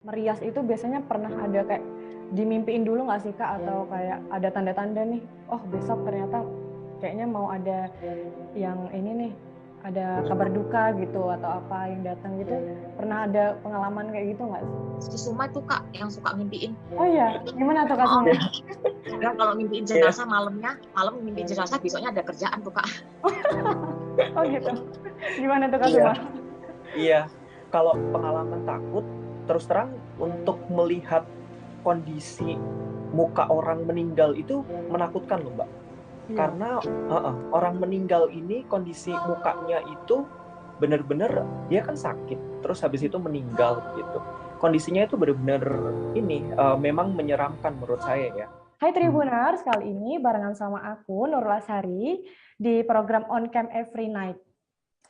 merias itu biasanya pernah ada kayak dimimpiin dulu nggak sih Kak, atau kayak ada tanda-tanda nih, oh besok ternyata kayaknya mau ada yang ini nih, ada kabar duka gitu atau apa yang datang gitu, pernah ada pengalaman kayak gitu nggak sih? Si Suma tuh Kak yang suka ngimpiin. Oh iya, gimana tuh Kak Suma? Ya, kalau ngimpiin jenazah malam ngimpiin jenazah, besoknya ada kerjaan tuh Kak. Oh gitu. Gimana tuh Kak Iya. Suma? Iya, kalau pengalaman takut, terus terang untuk melihat kondisi muka orang meninggal itu menakutkan loh Mbak. Iya. Karena orang meninggal ini kondisi mukanya itu benar-benar dia kan sakit, terus habis itu meninggal gitu. Kondisinya itu benar-benar ini memang menyeramkan menurut saya ya. Hai Tribuners, kali ini barengan sama aku Nurul Asari di program On Cam Every Night.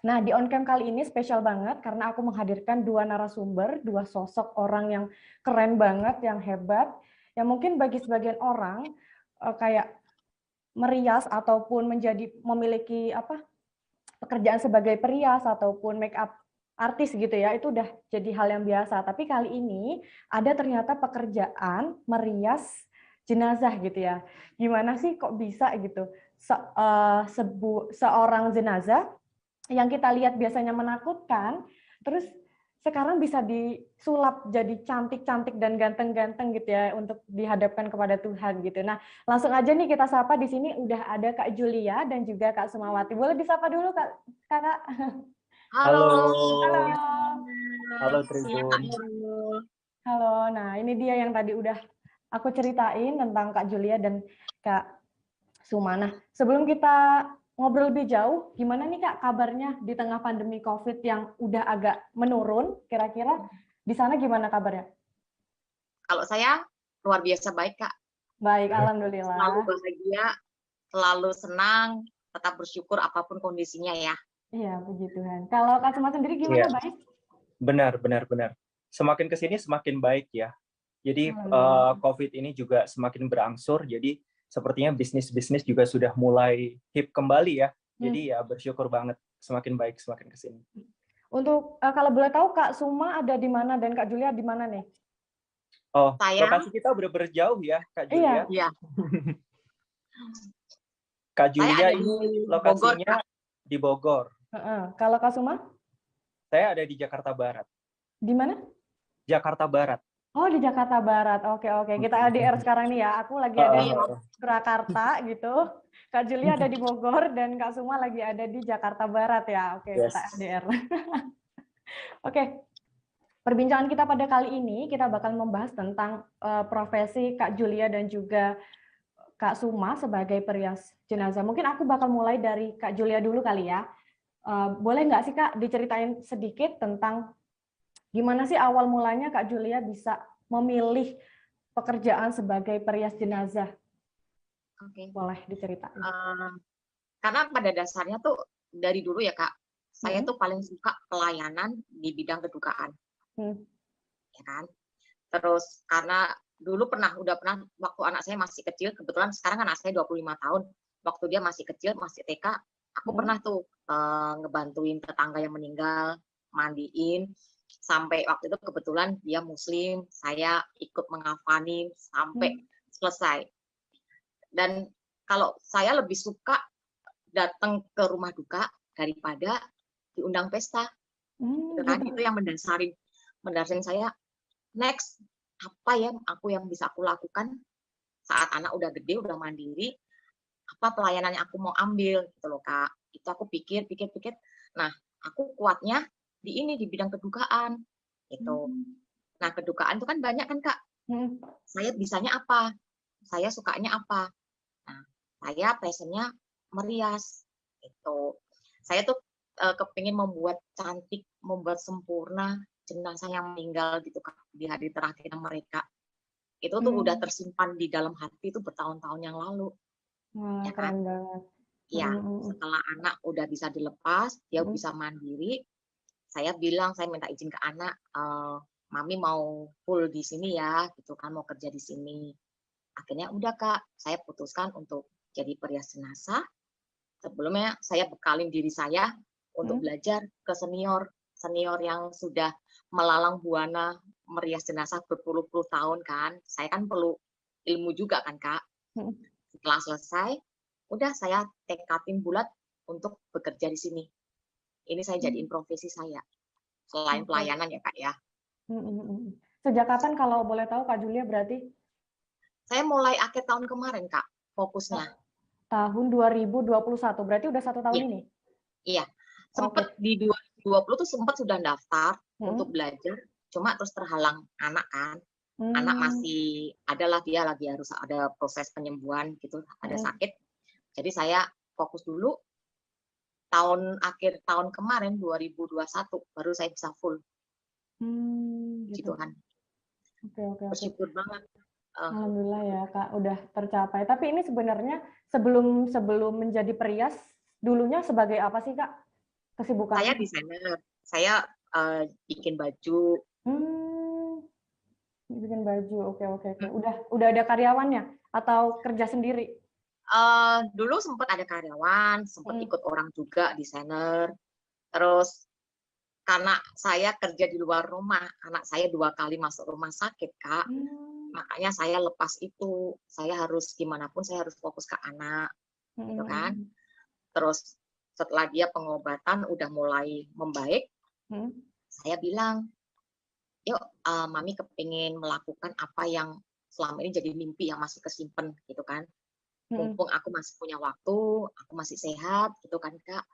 Nah, di On Cam kali ini spesial banget karena aku menghadirkan dua narasumber, dua sosok orang yang keren banget, yang hebat, yang mungkin bagi sebagian orang kayak merias ataupun memiliki pekerjaan sebagai perias ataupun make up artis gitu ya, itu udah jadi hal yang biasa. Tapi kali ini ada ternyata pekerjaan merias jenazah gitu ya. Gimana sih kok bisa gitu seorang jenazah yang kita lihat biasanya menakutkan, terus sekarang bisa disulap jadi cantik-cantik dan ganteng-ganteng gitu ya untuk dihadapkan kepada Tuhan gitu. Nah, langsung aja nih kita sapa, di sini udah ada Kak Julia dan juga Kak Sumawati. Boleh disapa dulu Kakak? Halo. Halo. Halo Siang Kak Tribun. Nurul. Halo. Nah, ini dia yang tadi udah aku ceritain tentang Kak Julia dan Kak Suma. Nah, sebelum kita ngobrol lebih jauh, gimana nih Kak kabarnya di tengah pandemi COVID yang udah agak menurun, kira-kira di sana gimana kabarnya? Kalau saya luar biasa baik Kak. Baik, Selalu alhamdulillah. bahagia, selalu senang, tetap bersyukur apapun kondisinya ya. Iya, puji Tuhan. Kalau Kak Suma sendiri gimana, Iya. baik? Benar. Semakin kesini semakin baik ya. Jadi Alhamdulillah. COVID ini juga semakin berangsur. Jadi sepertinya bisnis-bisnis juga sudah mulai hip kembali ya. Jadi ya bersyukur banget, semakin baik semakin kesini. Untuk kalau boleh tahu Kak Suma ada di mana dan Kak Julia di mana nih? Oh, Saya lokasi kita bener-bener jauh ya, Kak Julia. Iya. Kak Julia Saya ada ini di lokasinya di Bogor. Kalau Kak Suma? Saya ada di Jakarta Barat. Di mana? Jakarta Barat. Oh, di Jakarta Barat. Oke. Kita LDR sekarang nih ya. Aku lagi ada di Surakarta gitu. Kak Julia ada di Bogor dan Kak Suma lagi ada di Jakarta Barat ya. Oke, Yes. kita LDR. Oke. Perbincangan kita pada kali ini kita bakal membahas tentang profesi Kak Julia dan juga Kak Suma sebagai perias jenazah. Mungkin aku bakal mulai dari Kak Julia dulu kali ya. Boleh nggak sih Kak diceritain sedikit tentang gimana sih awal mulanya Kak Julia bisa memilih pekerjaan sebagai perias jenazah? Oke. Boleh diceritain. Karena pada dasarnya tuh dari dulu ya Kak, saya tuh paling suka pelayanan di bidang kedukaan. Ya kan? Terus karena dulu udah pernah waktu anak saya masih kecil, kebetulan sekarang anak saya 25 tahun, waktu dia masih kecil, masih TK, aku pernah tuh ngebantuin tetangga yang meninggal, mandiin, sampai waktu itu kebetulan dia muslim, saya ikut mengafanin sampai selesai. Dan kalau saya lebih suka datang ke rumah duka daripada diundang pesta. Itu yang mendasarin saya, next, apa ya yang bisa aku lakukan saat anak udah gede, udah mandiri, apa pelayanan yang aku mau ambil gitu loh Kak. Itu aku pikir. Nah, aku kuatnya di bidang kedukaan gitu. Nah, kedukaan itu kan banyak kan Kak. Saya bisanya apa? Saya sukanya apa? Nah, saya passionnya merias gitu. Saya tuh kepingin membuat cantik, membuat sempurna jenazah yang meninggal gitu Kak, di hari terakhir mereka. Itu tuh udah tersimpan di dalam hati itu bertahun-tahun yang lalu. Wah, Ya kan? keren banget. Ya, setelah anak udah bisa dilepas, dia bisa mandiri, saya minta izin ke anak, Mami mau full di sini ya, gitu kan, mau kerja di sini. Akhirnya udah Kak, saya putuskan untuk jadi perias jenazah. Sebelumnya saya bekalin diri saya untuk belajar ke senior yang sudah melalang buana merias jenazah berpuluh-puluh tahun kan. Saya kan perlu ilmu juga kan, Kak. Setelah selesai, udah saya tekadin bulat untuk bekerja di sini. Ini saya jadiin profesi saya. Selain pelayanan ya, Kak ya. Sejak kapan kalau boleh tahu Kak Julia berarti? Saya mulai akhir tahun kemarin, Kak, fokusnya. Tahun 2021, berarti udah 1 tahun ini? Iya. Sempat di 2020 tuh sempat sudah daftar untuk belajar, cuma terus terhalang anak kan. Anak masih adalah dia lagi harus ada proses penyembuhan gitu, ada sakit. Jadi saya fokus dulu. Akhir tahun kemarin 2021 baru saya bisa full. Gitu kan. Oke. Bersyukur banget. Alhamdulillah ya Kak, udah tercapai. Tapi ini sebenarnya sebelum menjadi perias, dulunya sebagai apa sih Kak kesibukannya? Saya desainer. Saya bikin baju. Bikin baju, oke. Udah ada karyawannya atau kerja sendiri? Dulu sempat ada karyawan, sempat ikut orang juga desainer. Terus karena saya kerja di luar rumah, anak saya 2 kali masuk rumah sakit Kak. Makanya saya lepas itu, saya harus gimana pun saya harus fokus ke anak, gitu kan. Terus setelah dia pengobatan udah mulai membaik, saya bilang, yuk Mami kepingin melakukan apa yang selama ini jadi mimpi yang masih kesimpan, gitu kan. Mumpung aku masih punya waktu, aku masih sehat, gitu kan Kak.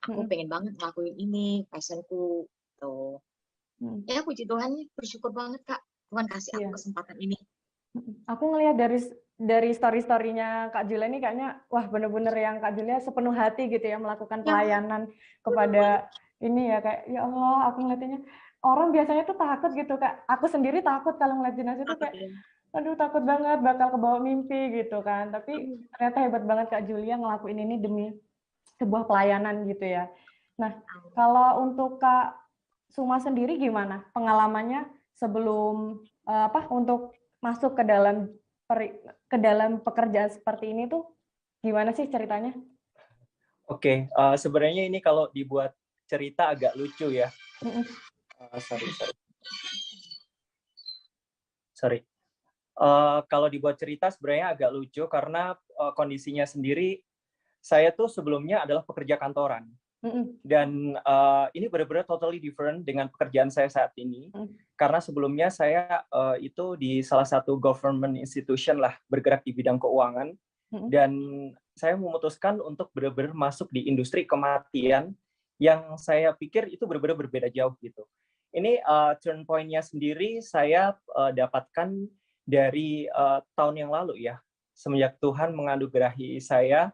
Aku pengen banget ngelakuin ini, passionku, tuh. Ya puji Tuhan, bersyukur banget Kak. Tuhan kasih aku kesempatan ini. Aku ngelihat dari story-storynya Kak Julia ini kayaknya wah bener-bener yang Kak Julia sepenuh hati gitu ya melakukan pelayanan kepada ini ya kayak ya Allah aku ngeliatnya orang biasanya tuh takut gitu Kak. Aku sendiri takut kalau ngeliat jenazah itu kayak aduh takut banget bakal kebawa mimpi gitu kan. Tapi ternyata hebat banget Kak Julia ngelakuin ini demi sebuah pelayanan gitu ya. Nah, kalau untuk Kak Suma sendiri gimana pengalamannya sebelum untuk masuk ke dalam pekerjaan seperti ini tuh gimana sih ceritanya? Oke, sebenarnya ini kalau dibuat cerita agak lucu ya. Sorry. Kalau dibuat cerita sebenarnya agak lucu karena kondisinya sendiri saya tuh sebelumnya adalah pekerja kantoran. Dan ini benar-benar totally different dengan pekerjaan saya saat ini. Karena sebelumnya saya itu di salah satu government institution lah, bergerak di bidang keuangan. Dan saya memutuskan untuk benar-benar masuk di industri kematian yang saya pikir itu benar-benar berbeda jauh gitu. Ini turn point-nya sendiri saya dapatkan dari tahun yang lalu ya. Semenjak Tuhan menganugerahi saya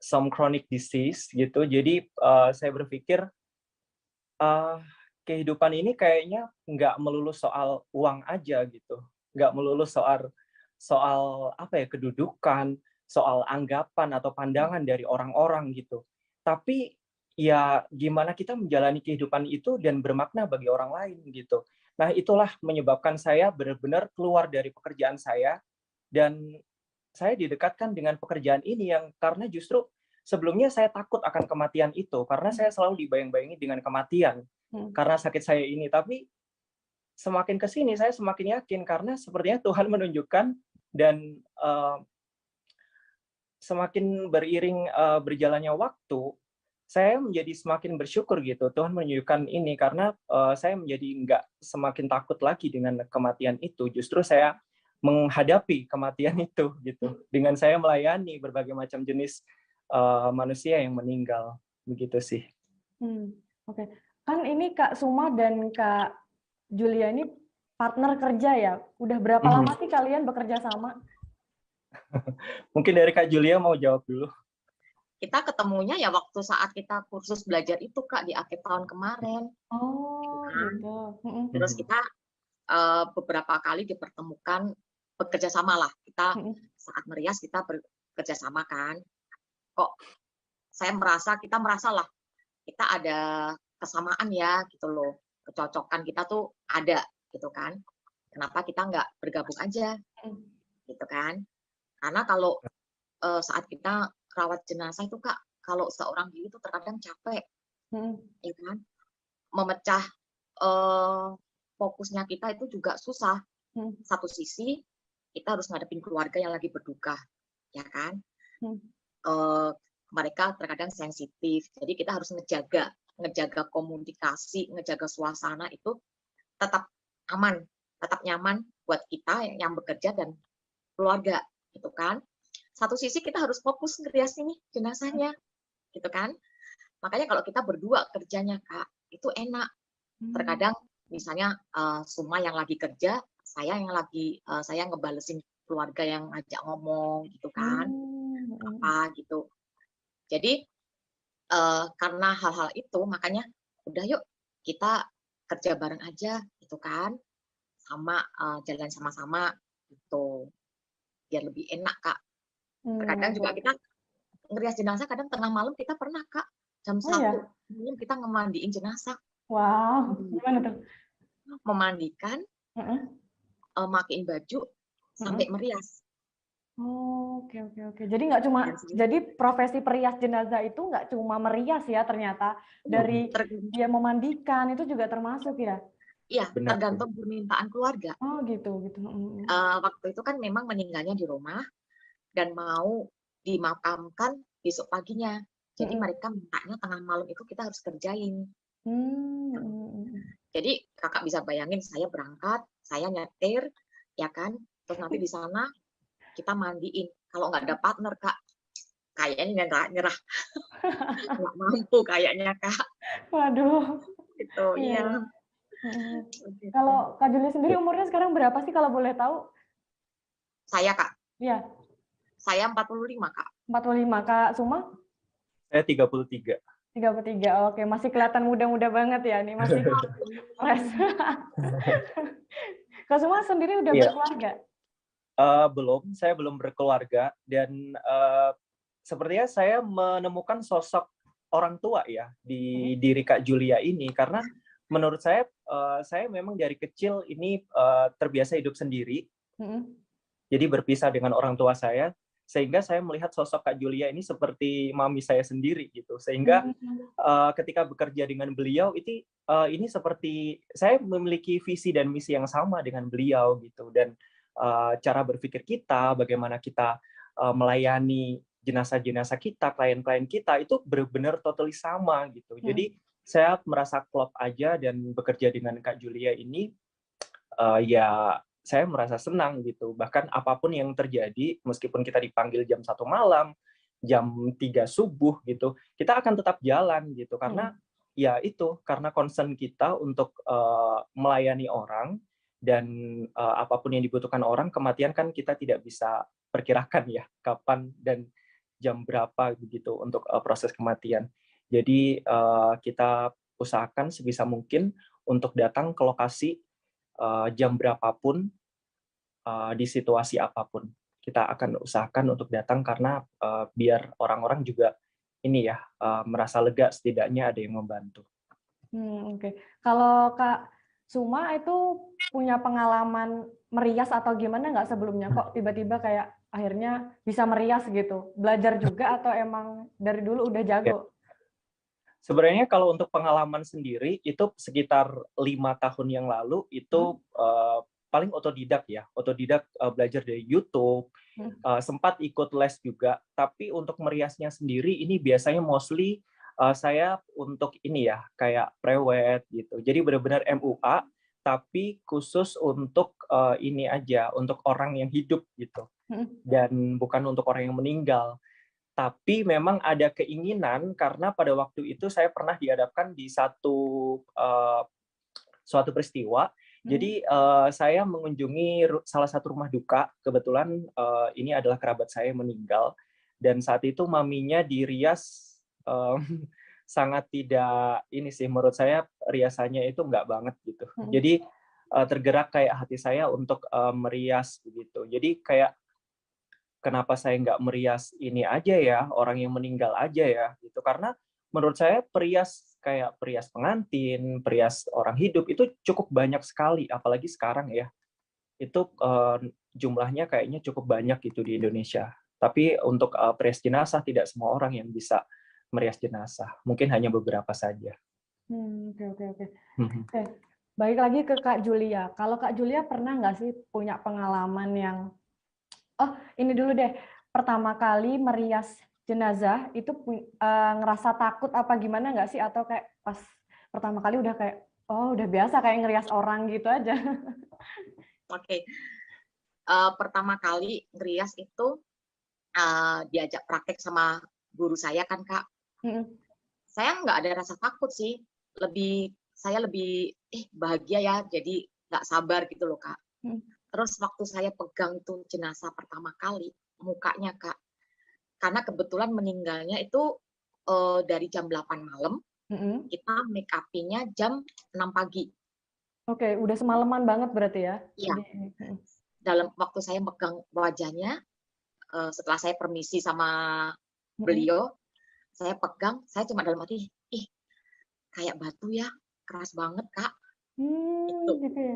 some chronic disease gitu. Jadi saya berpikir kehidupan ini kayaknya nggak melulu soal uang aja gitu, nggak melulu soal apa ya kedudukan, soal anggapan atau pandangan dari orang-orang gitu. Tapi ya gimana kita menjalani kehidupan itu dan bermakna bagi orang lain gitu. Nah itulah menyebabkan saya benar-benar keluar dari pekerjaan saya dan saya didekatkan dengan pekerjaan ini yang karena justru sebelumnya saya takut akan kematian itu karena saya selalu dibayang-bayangi dengan kematian karena sakit saya ini. Tapi semakin ke sini saya semakin yakin karena sepertinya Tuhan menunjukkan dan semakin beriring berjalannya waktu saya menjadi semakin bersyukur gitu Tuhan menunjukkan ini karena saya menjadi nggak semakin takut lagi dengan kematian itu. Justru saya menghadapi kematian itu gitu dengan saya melayani berbagai macam jenis manusia yang meninggal begitu sih. Oke. Kan ini Kak Suma dan Kak Julia ini partner kerja ya. Udah berapa lama sih kalian bekerja sama? Mungkin dari Kak Julia mau jawab dulu. Kita ketemunya ya waktu saat kita kursus belajar itu Kak di akhir tahun kemarin. Oh, gitu. Terus kita beberapa kali dipertemukan bekerja sama lah. Kita saat merias kita bekerja sama kan. Kok kita merasa lah kita ada kesamaan ya gitu loh. Kecocokan kita tuh ada gitu kan. Kenapa kita nggak bergabung aja gitu kan. Karena kalau saat kita rawat jenazah itu Kak, kalau seorang diri itu terkadang capek. Ya kan? Memecah fokusnya kita itu juga susah. Satu sisi kita harus ngadepin keluarga yang lagi berduka, ya kan? Mereka terkadang sensitif, jadi kita harus ngejaga komunikasi, ngejaga suasana itu tetap aman, tetap nyaman buat kita yang bekerja dan keluarga, gitu kan? Satu sisi kita harus fokus ngerias ini jenazahnya, gitu kan? Makanya kalau kita berdua kerjanya, Kak, itu enak. Terkadang misalnya Suma yang lagi kerja, saya ngebalesin keluarga yang ngajak ngomong, gitu kan? Apa gitu. Jadi karena hal-hal itu, makanya udah yuk kita kerja bareng aja, gitu kan? Sama jalan sama-sama, gitu. Biar lebih enak, Kak. Terkadang juga kita ngerias jenazah, kadang tengah malam kita pernah, Kak, jam 1 malam kita ngemandiin jenazah. Wow, gimana tuh? Memandikan, makein baju, sampai merias. Oke. Jadi nggak cuma, jadi profesi perias jenazah itu nggak cuma merias ya ternyata, dari dia memandikan itu juga termasuk ya? Iya, tergantung permintaan keluarga. Oh gitu. Waktu itu kan memang meninggalnya di rumah dan mau dimakamkan besok paginya. Jadi mereka mintanya tengah malam itu kita harus kerjain. Jadi kakak bisa bayangin saya berangkat, saya nyetir, ya kan, terus nanti di sana kita mandiin. Kalau nggak ada partner, Kak, kayaknya nyerah. Nggak mampu kayaknya, Kak. Waduh. Gitu, iya. Kalau Kak Julia sendiri umurnya sekarang berapa sih kalau boleh tahu? Saya, Kak? Iya. Saya 45, Kak. 45. Kak Suma? Saya 33. 33, oke. Masih kelihatan muda-muda banget ya, nih masih fresh. Kak Suma sendiri udah berkeluarga? Belum, saya belum berkeluarga, dan sepertinya saya menemukan sosok orang tua ya di diri Kak Julia ini, karena menurut saya memang dari kecil ini terbiasa hidup sendiri, jadi berpisah dengan orang tua saya, sehingga saya melihat sosok Kak Julia ini seperti mami saya sendiri gitu, sehingga ketika bekerja dengan beliau ini seperti saya memiliki visi dan misi yang sama dengan beliau gitu, dan cara berpikir kita, bagaimana kita melayani jenazah-jenazah kita, klien-klien kita itu benar-benar totally sama gitu. Jadi saya merasa klop aja, dan bekerja dengan Kak Julia ini ya saya merasa senang gitu. Bahkan apapun yang terjadi, meskipun kita dipanggil jam 1 malam, jam 3 subuh gitu, kita akan tetap jalan gitu, karena ya itu, karena concern kita untuk melayani orang, dan apapun yang dibutuhkan orang, kematian kan kita tidak bisa perkirakan ya kapan dan jam berapa begitu untuk proses kematian. Jadi kita usahakan sebisa mungkin untuk datang ke lokasi jam berapapun, di situasi apapun. Kita akan usahakan untuk datang, karena biar orang-orang juga ini ya merasa lega, setidaknya ada yang membantu. Oke. Kalau Kak Suma itu punya pengalaman merias atau gimana nggak sebelumnya? Kok tiba-tiba kayak akhirnya bisa merias gitu? Belajar juga atau emang dari dulu udah jago? Sebenarnya kalau untuk pengalaman sendiri itu sekitar 5 tahun yang lalu itu paling otodidak ya, belajar dari YouTube, sempat ikut les juga, tapi untuk meriasnya sendiri ini biasanya mostly saya untuk ini ya, kayak prewed gitu. Jadi benar-benar MUA, tapi khusus untuk ini aja, untuk orang yang hidup gitu, dan bukan untuk orang yang meninggal. Tapi memang ada keinginan, karena pada waktu itu saya pernah dihadapkan di suatu peristiwa. Jadi saya mengunjungi salah satu rumah duka, kebetulan ini adalah kerabat saya yang meninggal, dan saat itu maminya dirias sangat tidak ini sih, menurut saya riasannya itu enggak banget gitu. Jadi tergerak kayak hati saya untuk merias begitu. Jadi kayak, kenapa saya nggak merias ini aja ya, orang yang meninggal aja ya, gitu. Karena menurut saya perias kayak perias pengantin, perias orang hidup itu cukup banyak sekali, apalagi sekarang ya. Itu jumlahnya kayaknya cukup banyak gitu di Indonesia. Tapi untuk perias jenazah tidak semua orang yang bisa merias jenazah, mungkin hanya beberapa saja. Oke, oke, oke. Oke, balik lagi ke Kak Julia. Kalau Kak Julia pernah nggak sih punya pengalaman yang, ini dulu deh, pertama kali merias jenazah itu ngerasa takut apa gimana nggak sih? Atau kayak pas pertama kali udah kayak, udah biasa kayak ngerias orang gitu aja? Oke. Pertama kali ngerias itu diajak praktek sama guru saya kan Kak. Saya nggak ada rasa takut sih, saya lebih bahagia ya, jadi nggak sabar gitu loh Kak. Terus waktu saya pegang tuh jenazah pertama kali, mukanya Kak, karena kebetulan meninggalnya itu dari jam 8 malam, kita make up-nya jam 6 pagi. Oke, udah semalaman banget berarti ya? Iya. Dalam waktu saya megang wajahnya, setelah saya permisi sama beliau, saya pegang, saya cuma dalam hati, kayak batu ya, keras banget Kak. Gitu. Gitu ya.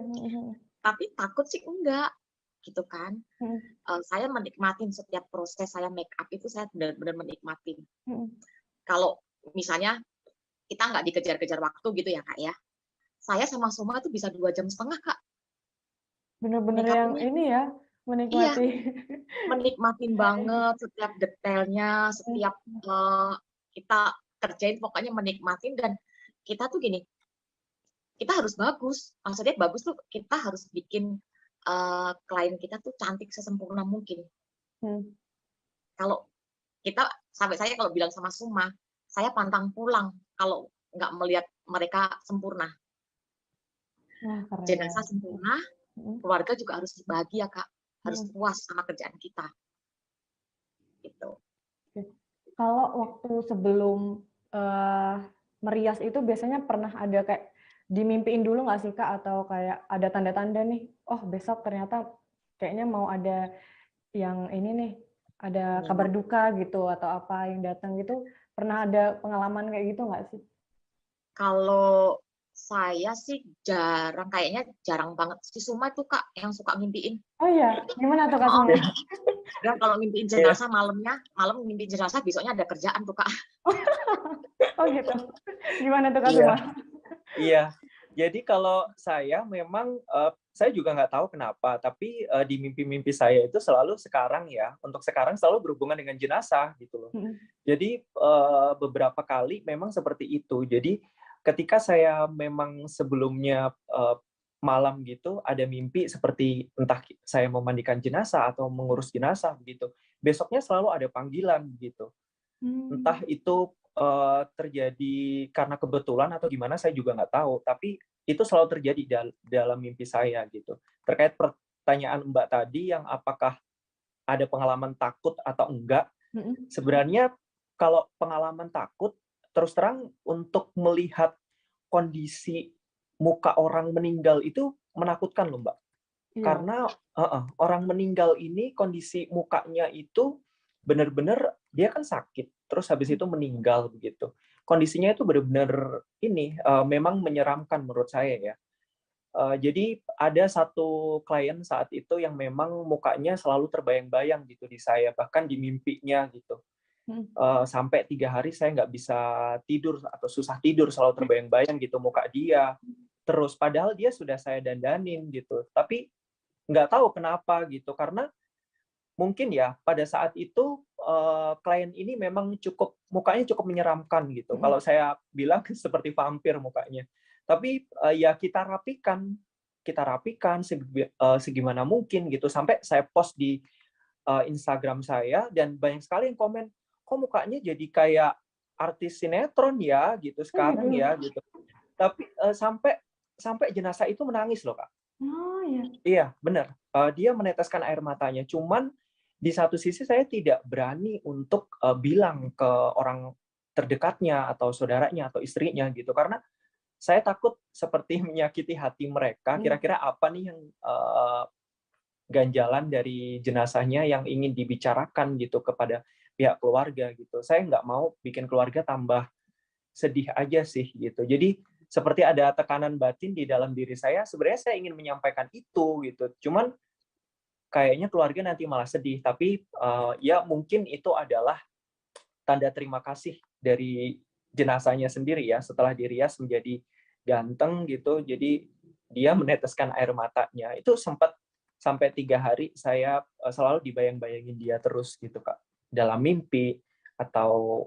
Tapi takut sih enggak, gitu kan. Saya menikmatin setiap proses saya make up itu, saya benar-benar menikmatin. Kalau misalnya kita nggak dikejar-kejar waktu gitu ya Kak ya, saya sama Soma itu bisa 2,5 jam Kak. Bener-bener yang ini ya, menikmati. Iya, menikmatin banget setiap detailnya, setiap kita kerjain pokoknya menikmatin, dan kita tuh gini, kita harus bagus. Maksudnya bagus tuh kita harus bikin klien kita tuh cantik sesempurna mungkin. Kalau kita, sampai saya kalau bilang sama Suma, saya pantang pulang kalau nggak melihat mereka sempurna. Jenazah sempurna, keluarga juga harus bahagia Kak, harus puas sama kerjaan kita. Gitu. Kalau waktu sebelum merias itu biasanya pernah ada kayak dimimpiin dulu nggak sih Kak, atau kayak ada tanda-tanda nih, besok ternyata kayaknya mau ada yang ini nih, ada kabar duka gitu atau apa yang datang gitu, pernah ada pengalaman kayak gitu nggak sih? Kalau saya sih kayaknya jarang banget. Si Suma tuh Kak yang suka ngimpiin. Oh iya, gimana tuh Kak Suma? Dan kalau ngimpiin jenazah malam ngimpiin jenazah, besoknya ada kerjaan tuh Kak. Oh gitu. Gimana tuh Kak Suma? Iya. Jadi kalau saya memang saya juga nggak tahu kenapa, tapi di mimpi-mimpi saya itu selalu untuk sekarang selalu berhubungan dengan jenazah gitu loh. Jadi beberapa kali memang seperti itu. Jadi ketika saya memang sebelumnya malam gitu ada mimpi seperti entah saya memandikan jenazah atau mengurus jenazah begitu, besoknya selalu ada panggilan gitu. Entah itu terjadi karena kebetulan atau gimana saya juga nggak tahu, tapi itu selalu terjadi dalam mimpi saya gitu. Terkait pertanyaan Mbak tadi yang apakah ada pengalaman takut atau enggak, sebenarnya kalau pengalaman takut, terus terang untuk melihat kondisi muka orang meninggal itu menakutkan loh Mbak. Karena orang meninggal ini kondisi mukanya itu benar-benar dia kan sakit, terus habis itu meninggal begitu. Kondisinya itu benar-benar memang menyeramkan menurut saya ya. Jadi ada satu klien saat itu yang memang mukanya selalu terbayang-bayang gitu di saya, bahkan di mimpinya gitu. Sampai 3 hari saya nggak bisa tidur atau susah tidur, selalu terbayang-bayang gitu muka dia. Terus padahal dia sudah saya dandanin gitu, tapi nggak tahu kenapa gitu, karena mungkin ya pada saat itu klien ini memang mukanya cukup menyeramkan gitu. Kalau saya bilang seperti vampir mukanya. Tapi ya kita rapikan segimana mungkin gitu, sampai saya post di Instagram saya dan banyak sekali yang komen, kok mukanya jadi kayak artis sinetron ya gitu sekarang ya gitu. Tapi sampai jenazah itu menangis loh Kak. Oh iya. Iya, benar. Dia meneteskan air matanya. Cuman di satu sisi saya tidak berani untuk bilang ke orang terdekatnya atau saudaranya atau istrinya gitu, karena saya takut seperti menyakiti hati mereka. Kira-kira apa nih yang ganjalan dari jenazahnya yang ingin dibicarakan gitu kepada pihak keluarga gitu. Saya nggak mau bikin keluarga tambah sedih aja sih gitu. Jadi seperti ada tekanan batin di dalam diri saya, sebenarnya saya ingin menyampaikan itu gitu. Cuman kayaknya keluarga nanti malah sedih, tapi ya mungkin itu adalah tanda terima kasih dari jenazahnya sendiri ya, setelah dirias menjadi ganteng gitu, jadi dia meneteskan air matanya. Itu sempat sampai 3 hari saya selalu dibayang-bayangin dia terus gitu Kak, dalam mimpi atau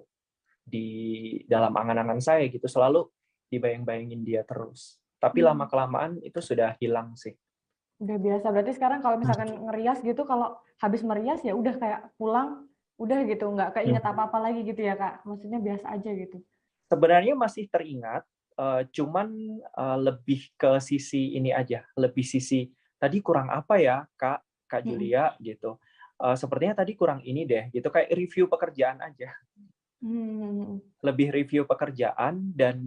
di dalam angan-angan saya gitu, selalu dibayang-bayangin dia terus. Tapi lama-kelamaan itu sudah hilang sih. Udah biasa. Berarti sekarang kalau misalkan ngerias gitu, kalau habis merias ya udah kayak pulang, udah gitu, nggak keinget apa-apa lagi gitu ya Kak? Maksudnya biasa aja gitu. Sebenarnya masih teringat, cuman lebih ke sisi ini aja, lebih sisi tadi kurang apa ya Kak Julia gitu. Sepertinya tadi kurang ini deh gitu, kayak review pekerjaan aja. Lebih review pekerjaan dan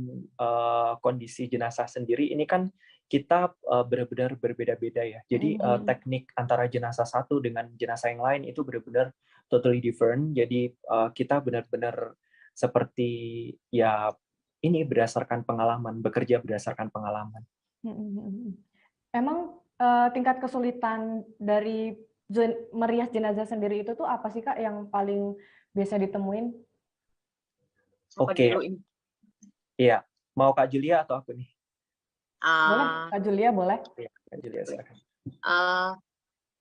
kondisi jenazah sendiri ini kan kita benar-benar berbeda-beda ya. Jadi teknik antara jenazah satu dengan jenazah yang lain itu benar-benar totally different. Jadi kita benar-benar seperti ya ini berdasarkan pengalaman, bekerja berdasarkan pengalaman. Emang tingkat kesulitan dari merias jenazah sendiri itu tuh apa sih Kak yang paling biasa ditemuin? Oke. Iya, mau Kak Julia atau aku nih? Boleh, Kak Julia boleh. Iya, Kak Julia silakan.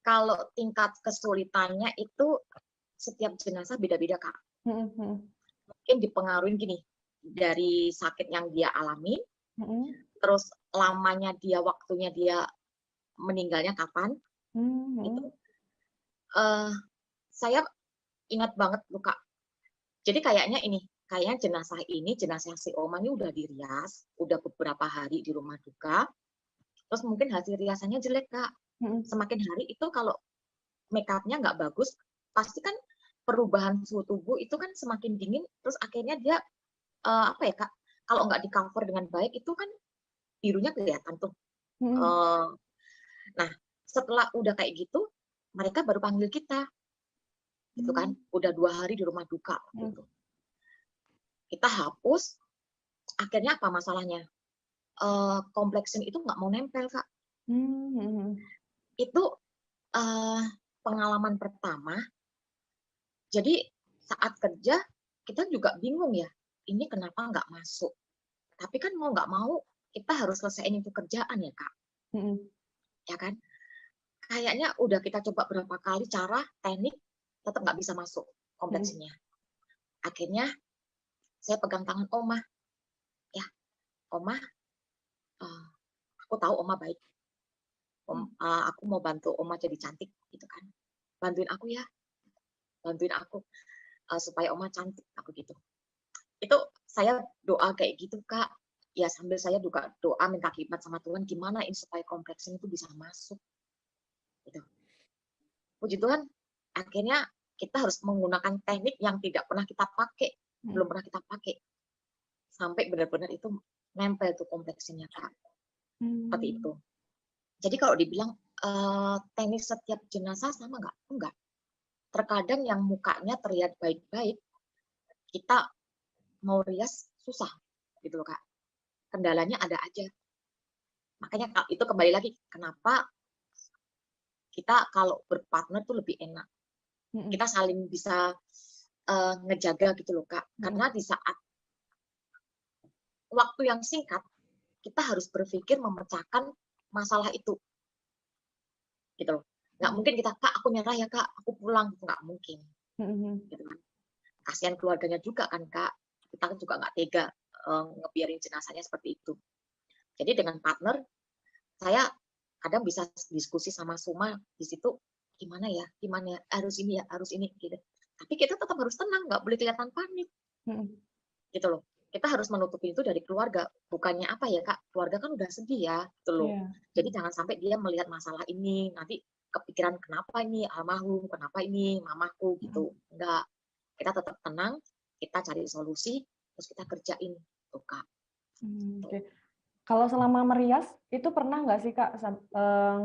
Kalau tingkat kesulitannya itu setiap jenazah beda-beda Kak. Mungkin dipengaruhi gini, dari sakit yang dia alami, terus lamanya dia, waktunya dia meninggalnya kapan. Itu saya ingat banget loh Kak. Jadi kayaknya jenazah si Oma ini udah dirias, udah beberapa hari di rumah duka, terus mungkin hasil riasannya jelek Kak. Semakin hari itu kalau make up-nya nggak bagus, pasti kan perubahan suhu tubuh itu kan semakin dingin, terus akhirnya dia apa ya Kak, kalau nggak di-cover dengan baik itu kan birunya kelihatan tuh. Nah, setelah udah kayak gitu, mereka baru panggil kita. Gitu kan, udah 2 hari di rumah duka gitu. Kita hapus, akhirnya apa masalahnya? Kompleksin itu nggak mau nempel Kak. Itu pengalaman pertama. Jadi saat kerja kita juga bingung ya, ini kenapa nggak masuk? Tapi kan mau nggak mau kita harus selesaiin itu kerjaan ya Kak. Ya kan? Kayaknya udah kita coba berapa kali cara, teknik, tetap nggak bisa masuk kompleksinya. Akhirnya saya pegang tangan Oma. Ya, Oma, aku tahu Oma baik. Aku mau bantu Oma jadi cantik, gitu kan. Bantuin aku ya. Bantuin aku supaya Oma cantik, aku gitu. Itu saya doa kayak gitu, Kak. Ya sambil saya juga doa minta khidmat sama Tuhan, gimana ini supaya kompleksin itu bisa masuk. Gitu. Puji Tuhan, akhirnya kita harus menggunakan teknik yang tidak pernah kita pakai, belum pernah kita pakai. Sampai benar-benar itu nempel tuh kompleksinnya, Kak. Seperti itu. Jadi kalau dibilang teknik setiap jenazah sama nggak? Enggak. Terkadang yang mukanya terlihat baik-baik, kita mau rias susah, gitu loh Kak. Kendalanya ada aja. Makanya itu kembali lagi, kenapa kita kalau berpartner tuh lebih enak. Kita saling bisa ngejaga gitu loh Kak. Karena di saat waktu yang singkat, kita harus berpikir memecahkan masalah itu. Gitu loh. Nggak mungkin kita, Kak, aku nyerah ya, Kak, aku pulang. Nggak mungkin. Gitu kan. Kasihan keluarganya juga kan, Kak. Kita juga nggak tega ngebiarin jenazahnya seperti itu. Jadi dengan partner, saya kadang bisa diskusi sama Suma di situ, gimana ya, harus ini ya, harus ini. Gitu. Tapi kita tetap harus tenang, nggak boleh kelihatan panik. Gitu loh. Kita harus menutupi itu dari keluarga. Bukannya apa ya, Kak, keluarga kan udah sedih ya. Gitu loh. Yeah. Jadi jangan sampai dia melihat masalah ini, nanti kepikiran kenapa ini almarhum, kenapa ini mamaku gitu. Enggak. Kita tetap tenang, kita cari solusi, terus kita kerjain tuh Kak. Okay. Kalau selama merias itu pernah nggak sih Kak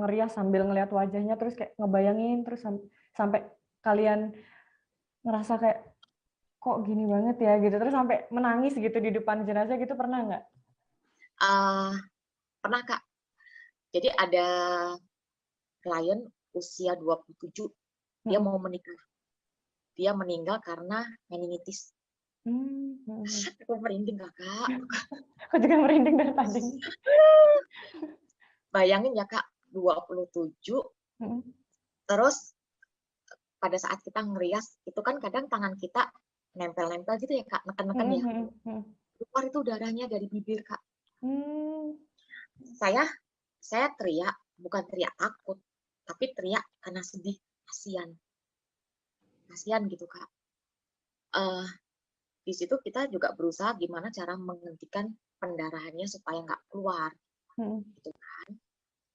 ngerias sambil ngelihat wajahnya terus kayak ngebayangin terus sampai kalian ngerasa kayak kok gini banget ya gitu terus sampai menangis gitu di depan jenazah gitu pernah nggak? Pernah Kak. Jadi ada klien usia 27, dia mau menikah. Dia meninggal karena meningitis. Aku merinding Kakak. Aku juga merinding dari tadi. Bayangin ya Kak, 27, terus pada saat kita ngerias, itu kan kadang tangan kita nempel-nempel gitu ya Kak, neken-neken ya. Keluar itu darahnya dari bibir Kak. Saya teriak, bukan teriak takut, tapi teriak karena sedih, kasihan gitu Kak. Di situ kita juga berusaha gimana cara menghentikan pendarahannya supaya nggak keluar, gitu kan.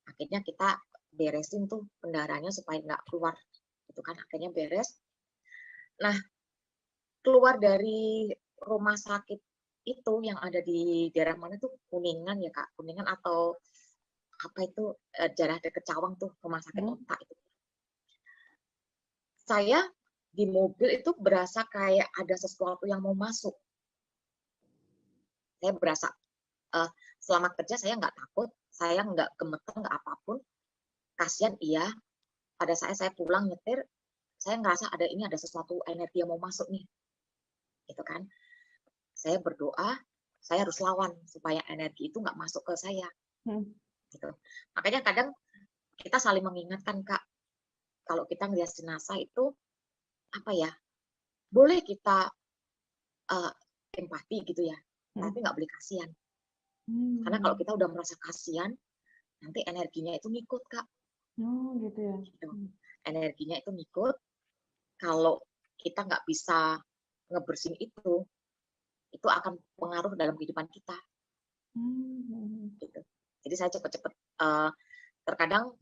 Akhirnya kita beresin tuh pendarahannya supaya nggak keluar, gitu kan. Akhirnya beres. Nah, keluar dari rumah sakit itu yang ada di daerah mana tuh, Kuningan ya Kak, Kuningan atau apa itu, daerah dekat Cawang tuh, rumah sakit otak itu. Saya di mobil itu berasa kayak ada sesuatu yang mau masuk. Saya berasa, selama kerja saya nggak takut, saya nggak gemeter, nggak apapun. Kasihan iya, pada saat saya pulang nyetir, saya ngerasa ada sesuatu energi yang mau masuk nih. Gitu kan. Saya berdoa, saya harus lawan supaya energi itu nggak masuk ke saya. Gitu. Makanya kadang kita saling mengingatkan Kak, kalau kita ngelihat jenazah itu apa ya, boleh kita empati gitu ya, tapi nggak boleh kasihan. Karena kalau kita udah merasa kasihan, nanti energinya itu ngikut Kak. Gitu ya. Gitu. Energinya itu ngikut. Kalau kita nggak bisa ngebersihin itu akan pengaruh dalam kehidupan kita. Gitu. Jadi saya cepet-cepet, terkadang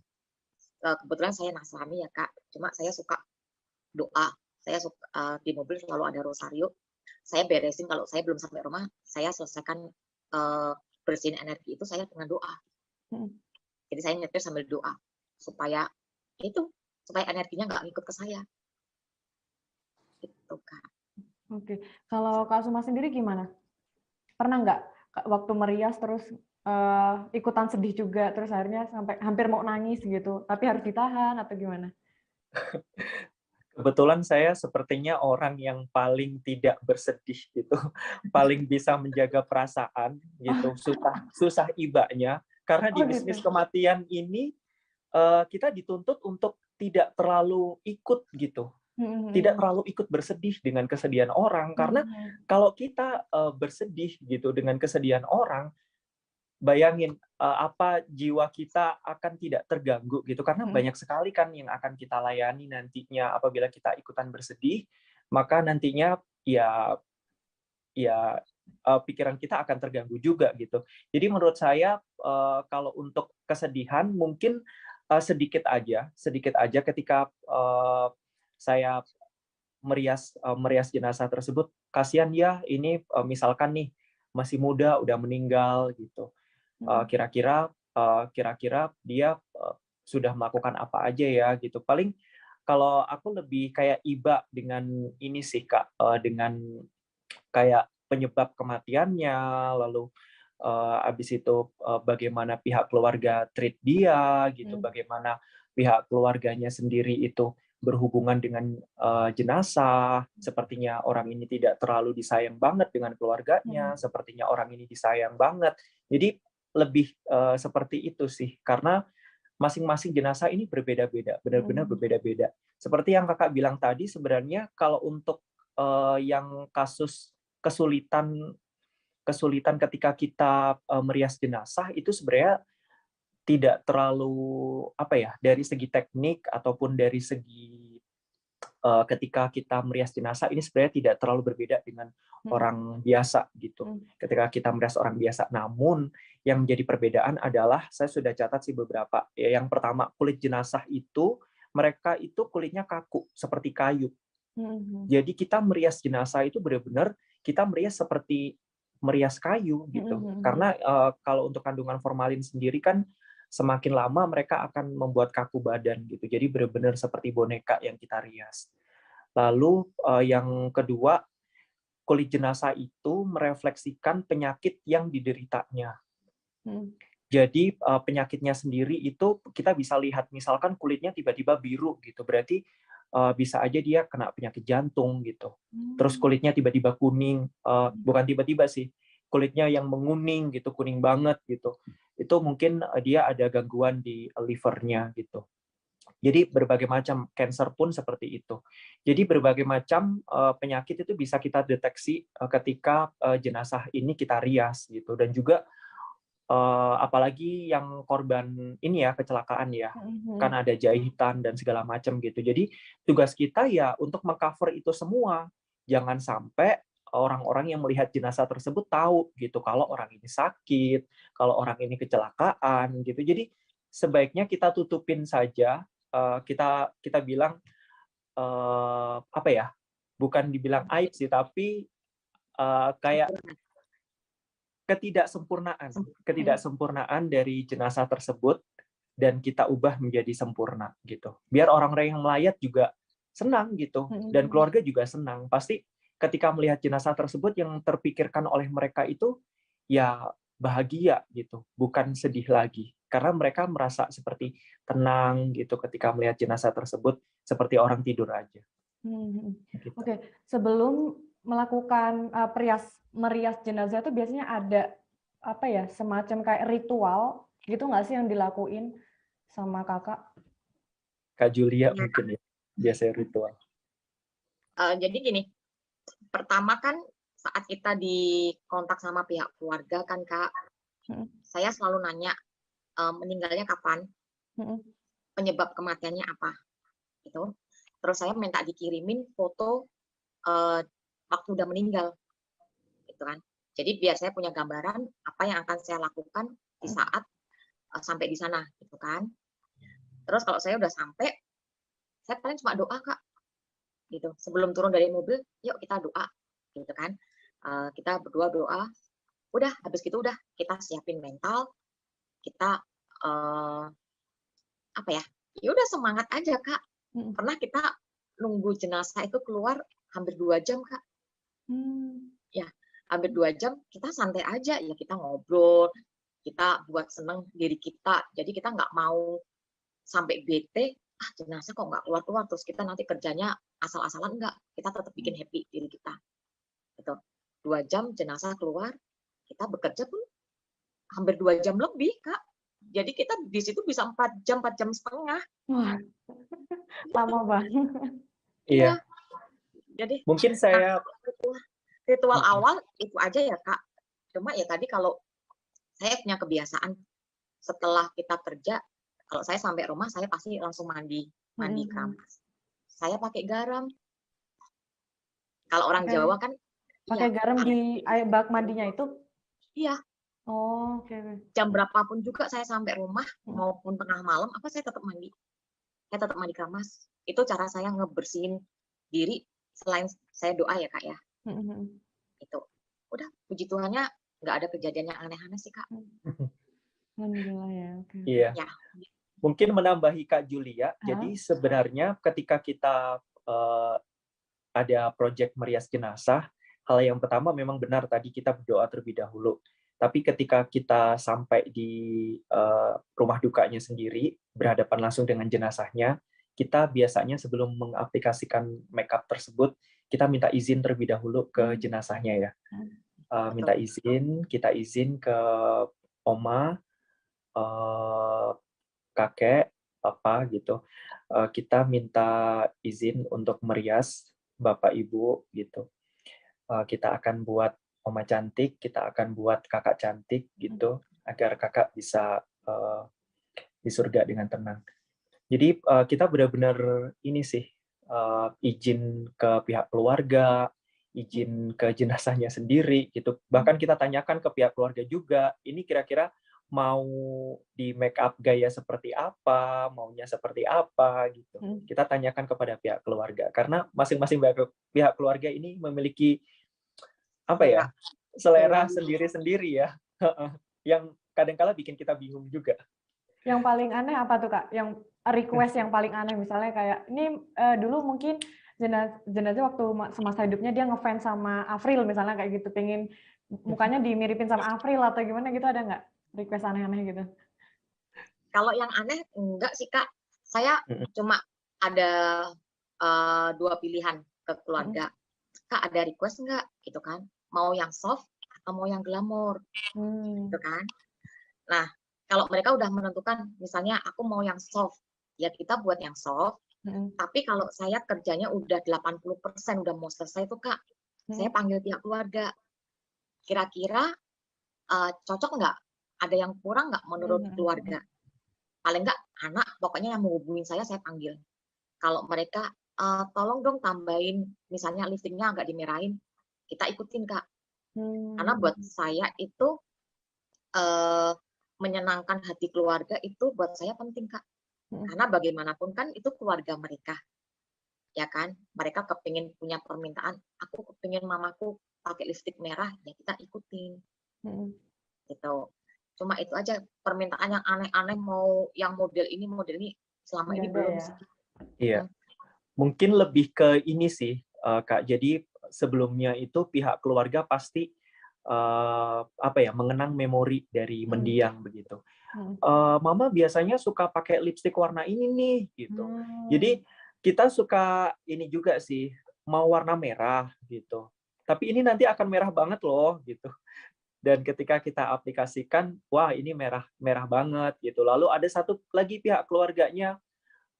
kebetulan saya Nasrani ya Kak, cuma saya suka doa. Saya suka, di mobil selalu ada rosario. Saya beresin kalau saya belum sampai rumah, saya selesaikan bersihin energi itu saya dengan doa. Jadi saya nyetir sambil doa supaya energinya nggak ngikut ke saya. Gitu Kak. Oke, kalau Kak Suma sendiri gimana? Pernah nggak waktu merias terus ikutan sedih juga, terus akhirnya sampai hampir mau nangis gitu, tapi harus ditahan atau gimana? Kebetulan saya sepertinya orang yang paling tidak bersedih gitu, paling bisa menjaga perasaan gitu, susah ibanya, karena di bisnis kematian ini kita dituntut untuk tidak terlalu ikut gitu, tidak terlalu ikut bersedih dengan kesedihan orang, karena kalau kita bersedih gitu dengan kesedihan orang, bayangin apa jiwa kita akan tidak terganggu gitu, karena banyak sekali kan yang akan kita layani nantinya apabila kita ikutan bersedih, maka nantinya ya pikiran kita akan terganggu juga gitu. Jadi menurut saya kalau untuk kesedihan mungkin sedikit aja ketika saya merias jenazah tersebut, kasihan ya ini misalkan nih masih muda udah meninggal gitu. Kira-kira dia sudah melakukan apa aja ya gitu. Paling kalau aku lebih kayak iba dengan ini sih Kak, dengan kayak penyebab kematiannya, lalu habis itu bagaimana pihak keluarga treat dia gitu, bagaimana pihak keluarganya sendiri itu berhubungan dengan jenazah, sepertinya orang ini tidak terlalu disayang banget dengan keluarganya, sepertinya orang ini disayang banget. Jadi lebih seperti itu sih, karena masing-masing jenazah ini berbeda-beda, benar-benar berbeda-beda. Seperti yang Kakak bilang tadi, sebenarnya kalau untuk yang kasus kesulitan ketika kita merias jenazah itu sebenarnya tidak terlalu apa ya, dari segi teknik ataupun dari segi ketika kita merias jenazah ini sebenarnya tidak terlalu berbeda dengan orang biasa gitu. Ketika kita merias orang biasa, namun yang menjadi perbedaan adalah saya sudah catat sih beberapa. Ya, yang pertama, kulit jenazah itu mereka itu kulitnya kaku seperti kayu. Jadi kita merias jenazah itu benar-benar kita merias seperti merias kayu gitu. Karena kalau untuk kandungan formalin sendiri kan semakin lama mereka akan membuat kaku badan gitu. Jadi benar-benar seperti boneka yang kita rias. Lalu yang kedua, kulit jenazah itu merefleksikan penyakit yang dideritanya. Jadi penyakitnya sendiri itu kita bisa lihat, misalkan kulitnya tiba-tiba biru gitu, berarti bisa aja dia kena penyakit jantung gitu. Terus kulitnya tiba-tiba kuning, bukan tiba-tiba sih, kulitnya yang menguning gitu, kuning banget gitu. Itu mungkin dia ada gangguan di livernya gitu. Jadi berbagai macam cancer pun seperti itu. Jadi berbagai macam penyakit itu bisa kita deteksi ketika jenazah ini kita rias gitu. Dan juga apalagi yang korban ini ya, kecelakaan ya, kan ada jahitan dan segala macam gitu. Jadi tugas kita ya untuk mengcover itu semua. Jangan sampai orang-orang yang melihat jenazah tersebut tahu gitu kalau orang ini sakit, kalau orang ini kecelakaan gitu. Jadi sebaiknya kita tutupin saja. Kita bilang apa ya? Bukan dibilang aib sih, tapi kayak ketidaksempurnaan dari jenazah tersebut, dan kita ubah menjadi sempurna gitu. Biar orang-orang yang melayat juga senang gitu, dan keluarga juga senang. Pasti ketika melihat jenazah tersebut yang terpikirkan oleh mereka itu ya bahagia gitu, bukan sedih lagi. Karena mereka merasa seperti tenang gitu ketika melihat jenazah tersebut, seperti orang tidur aja. Gitu. Oke, sebelum melakukan merias jenazah itu biasanya ada apa ya, semacam kayak ritual gitu nggak sih yang dilakuin sama kakak? Kak Julia mungkin ya, biasanya ritual. Jadi gini, pertama kan saat kita dikontak sama pihak keluarga kan Kak, saya selalu nanya meninggalnya kapan, penyebab kematiannya apa, gitu. Terus saya minta dikirimin foto waktu udah meninggal, gitu kan. Jadi biar saya punya gambaran apa yang akan saya lakukan di saat sampai di sana, gitu kan. Terus kalau saya udah sampai, saya paling cuma doa Kak, gitu. Sebelum turun dari mobil, yuk kita doa, gitu kan. Kita berdua doa, udah habis gitu udah kita siapin mental, kita apa ya udah semangat aja Kak. Pernah kita nunggu jenazah itu keluar hampir 2 jam Kak. Ya hampir 2 jam kita santai aja ya, kita ngobrol, kita buat seneng diri kita. Jadi kita nggak mau sampai bete, jenazah kok nggak keluar-keluar, terus kita nanti kerjanya asal-asalan, enggak. Kita tetap bikin happy diri kita. Gitu. 2 jam jenazah keluar, kita bekerja pun hampir 2 jam lebih Kak. Jadi kita di situ bisa 4 jam setengah. Wah, lama banget. Iya. Jadi mungkin saya ritual awal itu aja ya Kak. Cuma ya tadi kalau saya punya kebiasaan setelah kita kerja, kalau saya sampai rumah saya pasti langsung mandi keramas. Saya pakai garam. Kalau orang Jawa kan pakai garam di air bak mandinya itu? Iya. Oh, oke. Jam berapapun juga saya sampai rumah, maupun tengah malam, saya tetap mandi. Saya tetap mandi keramas. Itu cara saya ngebersihin diri selain saya doa ya Kak ya. Itu. Udah, puji Tuhannya nggak ada kejadian yang aneh-aneh sih Kak. Alhamdulillah ya. Iya. Ya. Mungkin menambahi Kak Julia, jadi sebenarnya ketika kita ada proyek merias jenazah, hal yang pertama memang benar tadi kita berdoa terlebih dahulu. Tapi ketika kita sampai di rumah dukanya sendiri, berhadapan langsung dengan jenazahnya, kita biasanya sebelum mengaplikasikan makeup tersebut, kita minta izin terlebih dahulu ke jenazahnya ya. Minta izin, kita izin ke oma, kakek, papa gitu. Kita minta izin untuk merias bapak ibu gitu. Kita akan buat oma cantik, kita akan buat kakak cantik gitu, agar kakak bisa di surga dengan tenang. Jadi kita benar-benar ini sih, izin ke pihak keluarga, izin ke jenazahnya sendiri gitu. Bahkan kita tanyakan ke pihak keluarga juga, ini kira-kira mau di make up gaya seperti apa, maunya seperti apa gitu. Kita tanyakan kepada pihak keluarga, karena masing-masing pihak keluarga ini memiliki apa ya, selera sendiri-sendiri ya, yang kadang-kala bikin kita bingung juga. Yang paling aneh apa tuh Kak? Yang request yang paling aneh misalnya kayak ini dulu mungkin jenazah waktu semasa hidupnya dia ngefans sama Afril misalnya kayak gitu, pengen mukanya dimiripin sama Afril atau gimana gitu, ada nggak request aneh-aneh gitu? Kalau yang aneh enggak sih Kak, saya cuma ada dua pilihan ke keluarga. Kak, ada request nggak? Gitu kan. Mau yang soft atau mau yang glamour? Gitu kan. Nah, kalau mereka udah menentukan, misalnya aku mau yang soft, ya kita buat yang soft. Tapi kalau saya kerjanya udah 80% udah mau selesai tuh Kak, saya panggil pihak keluarga. Kira-kira cocok nggak? Ada yang kurang nggak menurut keluarga? Paling nggak anak, pokoknya yang menghubungin saya panggil. Kalau mereka, tolong dong tambahin, misalnya liftingnya agak dimerahin, kita ikutin Kak. Karena buat saya itu, menyenangkan hati keluarga itu buat saya penting Kak. Karena bagaimanapun kan itu keluarga mereka, ya kan? Mereka kepingin punya permintaan, aku kepingin mamaku pakai lipstik merah, ya kita ikutin. Gitu. Cuma itu aja, permintaan yang aneh-aneh mau yang model ini selama ini belum sih. Iya. Mungkin lebih ke ini sih, Kak. Jadi sebelumnya itu pihak keluarga pasti mengenang memori dari mendiang begitu. Mama biasanya suka pakai lipstik warna ini nih gitu. Jadi kita suka ini juga sih, mau warna merah gitu. Tapi ini nanti akan merah banget loh gitu. Dan ketika kita aplikasikan, wah ini merah banget gitu. Lalu ada satu lagi pihak keluarganya,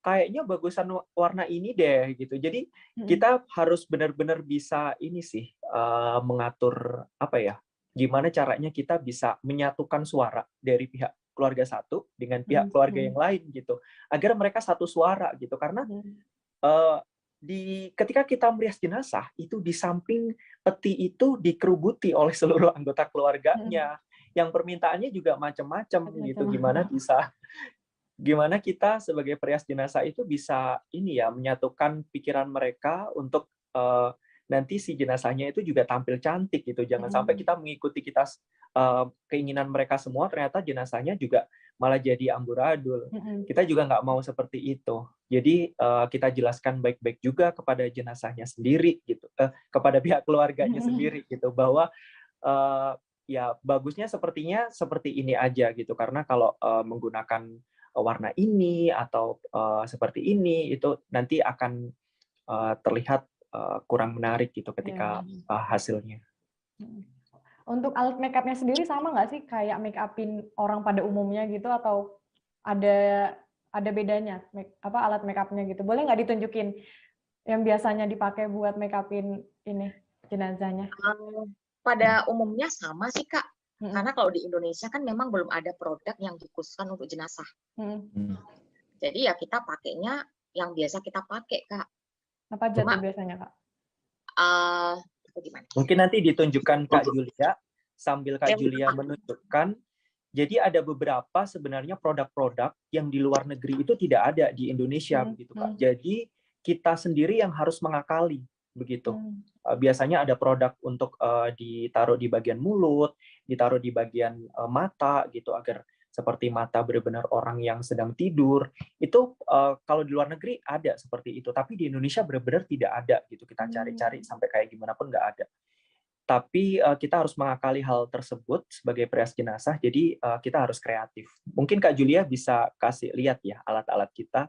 kayaknya bagusan warna ini deh gitu. Jadi kita harus benar-benar bisa ini sih, mengatur gimana caranya kita bisa menyatukan suara dari pihak keluarga satu dengan pihak keluarga yang lain gitu, agar mereka satu suara gitu. Karena ketika kita merias jenazah itu di samping peti itu dikerubuti oleh seluruh anggota keluarganya, yang permintaannya juga macam-macam gitu. Gimana kita sebagai perias jenazah itu bisa menyatukan pikiran mereka untuk nanti si jenazahnya itu juga tampil cantik gitu. Jangan sampai kita mengikuti keinginan mereka semua, ternyata jenazahnya juga malah jadi amburadul. Kita juga nggak mau seperti itu. Jadi kita jelaskan baik-baik juga kepada jenazahnya sendiri gitu, kepada pihak keluarganya sendiri gitu, bahwa ya bagusnya sepertinya seperti ini aja gitu. Karena kalau menggunakan warna ini atau seperti ini, itu nanti akan terlihat kurang menarik gitu ketika hasilnya. Untuk alat make up-nya sendiri sama nggak sih kayak make up-in orang pada umumnya gitu, atau ada bedanya alat make up-nya gitu? Boleh nggak ditunjukin yang biasanya dipakai buat make up-in ini jenazahnya? Pada umumnya sama sih Kak. Karena kalau di Indonesia kan memang belum ada produk yang dikhususkan untuk jenazah. Jadi ya kita pakainya yang biasa kita pakai Kak. Apa aja tuh biasanya Kak? Gimana? Mungkin nanti ditunjukkan Kak Julia, sambil Kak Julia menunjukkan. Jadi ada beberapa sebenarnya produk-produk yang di luar negeri itu tidak ada di Indonesia begitu Kak. Jadi kita sendiri yang harus mengakali begitu. Biasanya ada produk untuk ditaruh di bagian mulut, ditaruh di bagian mata gitu, agar seperti mata benar-benar orang yang sedang tidur. Itu kalau di luar negeri ada seperti itu, tapi di Indonesia benar-benar tidak ada gitu. Kita cari-cari sampai kayak gimana pun nggak ada. Tapi kita harus mengakali hal tersebut sebagai perias jenazah, jadi kita harus kreatif. Mungkin Kak Julia bisa kasih lihat ya alat-alat kita,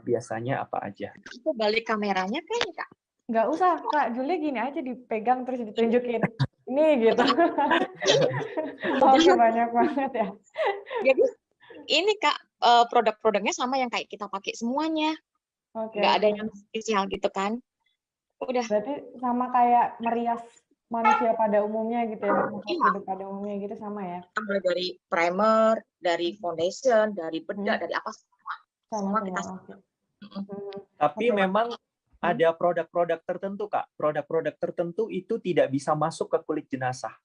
biasanya apa aja. Aku balik kameranya kayaknya Kak. Nggak usah Kak Julia, gini aja dipegang terus ditunjukin. Ini gitu. Oke, banyak banget ya. Jadi ini Kak, produk-produknya sama yang kayak kita pakai semuanya. Nggak ada yang spesial gitu kan. Udah. Berarti sama kayak merias manusia pada umumnya gitu ya, hidup pada umumnya gitu sama ya? Mulai dari primer, dari foundation, dari bedak, dari apa semua kita. Tapi memang ada produk-produk tertentu Kak. Produk-produk tertentu itu tidak bisa masuk ke kulit jenazah.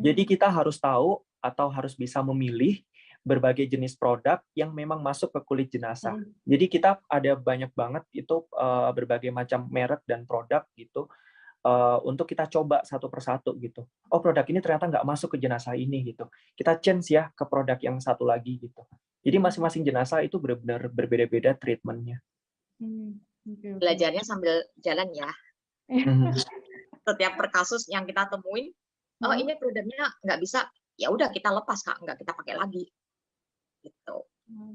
Jadi kita harus tahu atau harus bisa memilih berbagai jenis produk yang memang masuk ke kulit jenazah. Jadi kita ada banyak banget itu berbagai macam merek dan produk gitu, untuk kita coba satu persatu gitu. Oh, produk ini ternyata nggak masuk ke jenazah ini gitu. Kita change ya ke produk yang satu lagi gitu. Jadi masing-masing jenazah itu benar-benar berbeda-beda treatmentnya. Belajarnya sambil jalan ya. Setiap per kasus yang kita temuin, oh ini produknya nggak bisa, ya udah kita lepas Kak, nggak kita pakai lagi. Gitu.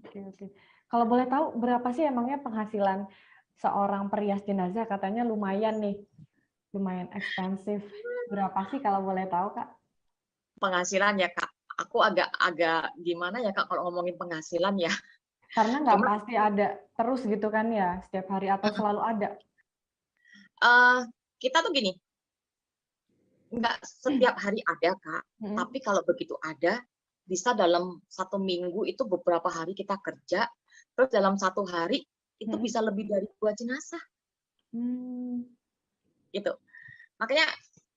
Oke. Kalau boleh tahu berapa sih emangnya penghasilan seorang perias jenazah katanya lumayan nih, lumayan ekspensif. Berapa sih kalau boleh tahu, Kak? Penghasilan ya, Kak. Aku agak gimana ya, Kak, kalau ngomongin penghasilan ya. Karena nggak Cuma pasti ada terus gitu kan ya, setiap hari atau selalu ada. Kita tuh gini, nggak setiap hari ada, Kak. Tapi kalau begitu ada, bisa dalam 1 minggu itu beberapa hari kita kerja, terus dalam 1 hari itu bisa lebih dari 2 jenazah. Gitu. Makanya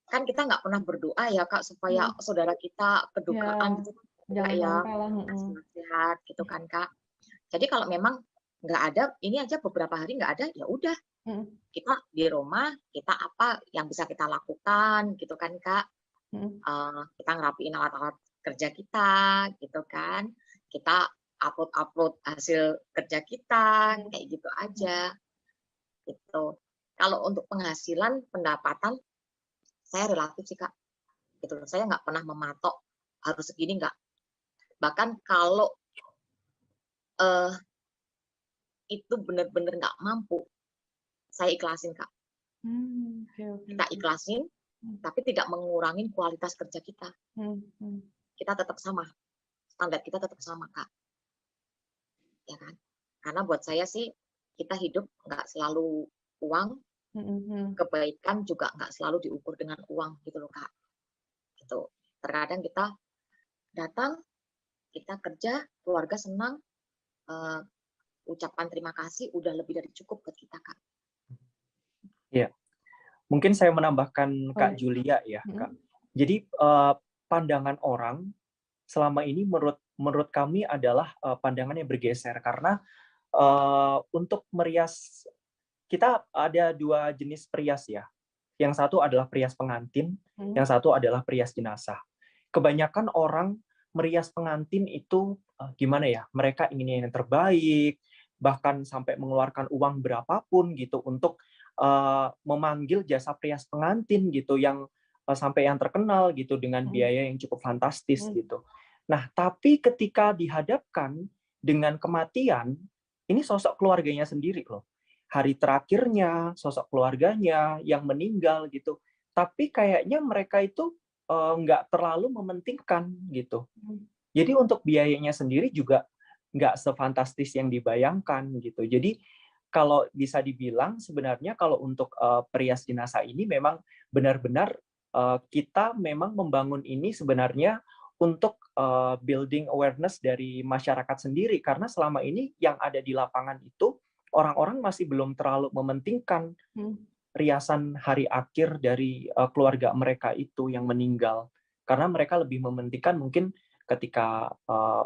kan kita nggak pernah berdoa ya, Kak, supaya saudara kita kedukaan gitu. Jangan Ya, sampai lah. sehat gitu kan, Kak. Jadi kalau memang nggak ada, ini aja beberapa hari nggak ada, ya udah. Kita di rumah, kita apa yang bisa kita lakukan gitu kan, Kak. Kita ngerapiin alat-alat kerja kita gitu kan. Kita upload hasil kerja kita, kayak gitu aja. Gitu. Kalau untuk penghasilan, pendapatan, saya relatif sih, Kak. Gitu. Saya nggak pernah mematok harus segini, nggak. Bahkan kalau itu benar-benar nggak mampu, saya ikhlasin, Kak. Kita ikhlasin, tapi tidak mengurangi kualitas kerja kita. Kita tetap sama, standar kita tetap sama, Kak. Ya kan? Karena buat saya sih, kita hidup nggak selalu uang, kebaikan juga nggak selalu diukur dengan uang gitu loh, Kak. Gitu. Terkadang kita datang, kita kerja, keluarga senang, ucapan terima kasih udah lebih dari cukup buat kita, Kak. Iya. Mungkin saya menambahkan Kak Julia ya, Kak. Jadi pandangan orang selama ini menurut kami adalah pandangan yang bergeser karena untuk merias kita ada 2 jenis perias ya. Yang satu adalah perias pengantin, yang satu adalah perias jenazah. Kebanyakan orang merias pengantin itu gimana ya? Mereka ingin yang terbaik, bahkan sampai mengeluarkan uang berapapun gitu untuk memanggil jasa perias pengantin gitu yang sampai yang terkenal gitu dengan biaya yang cukup fantastis gitu. Nah, tapi ketika dihadapkan dengan kematian, ini sosok keluarganya sendiri loh. Hari terakhirnya, sosok keluarganya yang meninggal gitu. Tapi kayaknya mereka itu nggak terlalu mementingkan gitu. Jadi untuk biayanya sendiri juga nggak sefantastis yang dibayangkan gitu. Jadi kalau bisa dibilang sebenarnya kalau untuk perias jenazah ini memang benar-benar kita memang membangun ini sebenarnya untuk building awareness dari masyarakat sendiri karena selama ini yang ada di lapangan itu orang-orang masih belum terlalu mementingkan riasan hari akhir dari keluarga mereka itu yang meninggal karena mereka lebih mementingkan mungkin ketika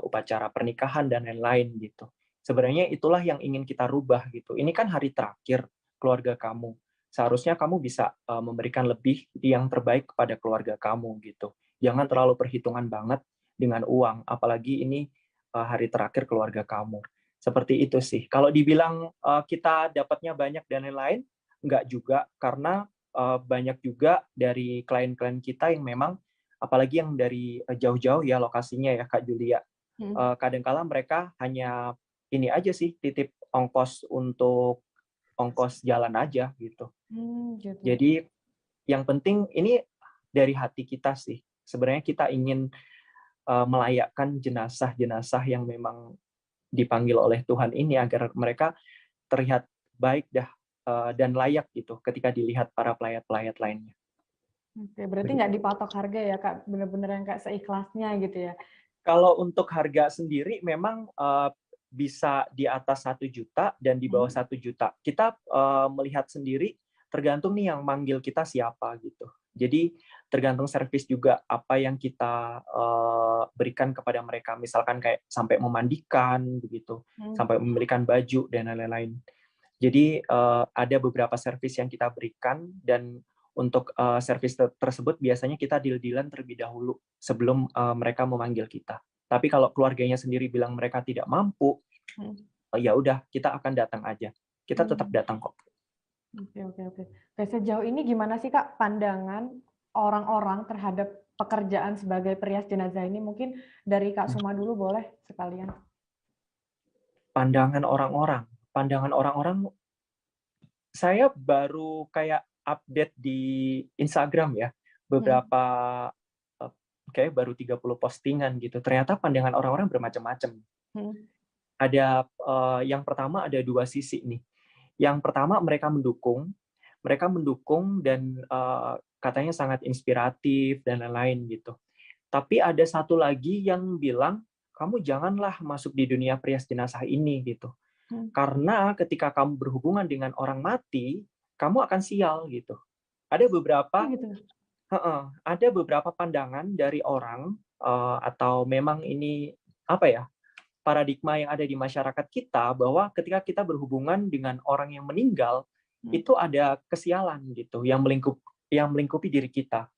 upacara pernikahan dan lain-lain gitu. Sebenarnya itulah yang ingin kita rubah gitu. Ini kan hari terakhir keluarga kamu. Seharusnya kamu bisa memberikan lebih yang terbaik kepada keluarga kamu gitu. Jangan terlalu perhitungan banget dengan uang, apalagi ini hari terakhir keluarga kamu. Seperti itu sih. Kalau dibilang kita dapatnya banyak dan lain-lain, enggak juga karena banyak juga dari klien-klien kita yang memang apalagi yang dari jauh-jauh ya lokasinya ya Kak Julia. Kadang-kala mereka hanya ini aja sih titip ongkos untuk ongkos jalan aja gitu. Gitu. Jadi yang penting ini dari hati kita sih. Sebenarnya kita ingin melayakkan jenazah-jenazah yang memang dipanggil oleh Tuhan ini agar mereka terlihat baik dan layak gitu ketika dilihat para pelayat-pelayat lainnya. Oke, berarti nggak dipatok harga ya Kak, bener-bener yang kayak seikhlasnya gitu ya? Kalau untuk harga sendiri memang bisa di atas 1 juta dan di bawah 1 juta. Kita melihat sendiri tergantung nih yang manggil kita siapa gitu. Jadi tergantung servis juga apa yang kita berikan kepada mereka. Misalkan kayak sampai memandikan begitu, sampai memberikan baju dan lain-lain. Jadi ada beberapa servis yang kita berikan dan untuk servis tersebut biasanya kita deal-dealan terlebih dahulu sebelum mereka memanggil kita. Tapi kalau keluarganya sendiri bilang mereka tidak mampu, ya udah kita akan datang aja. Kita tetap datang kok. Oke. Sejauh ini gimana sih Kak pandangan orang-orang terhadap pekerjaan sebagai perias jenazah ini? Mungkin dari Kak Suma dulu boleh sekalian. Pandangan orang-orang saya baru kayak update di Instagram ya, beberapa kayak baru 30 postingan gitu. Ternyata pandangan orang-orang bermacam-macam. Ada yang pertama ada dua sisi nih. Yang pertama mereka mendukung dan katanya sangat inspiratif dan lain-lain gitu. Tapi ada satu lagi yang bilang, kamu janganlah masuk di dunia perias jenazah ini gitu. Karena ketika kamu berhubungan dengan orang mati, kamu akan sial gitu. Ada beberapa pandangan dari orang atau memang ini apa ya, paradigma yang ada di masyarakat kita bahwa ketika kita berhubungan dengan orang yang meninggal itu ada kesialan gitu yang melingkupi diri kita.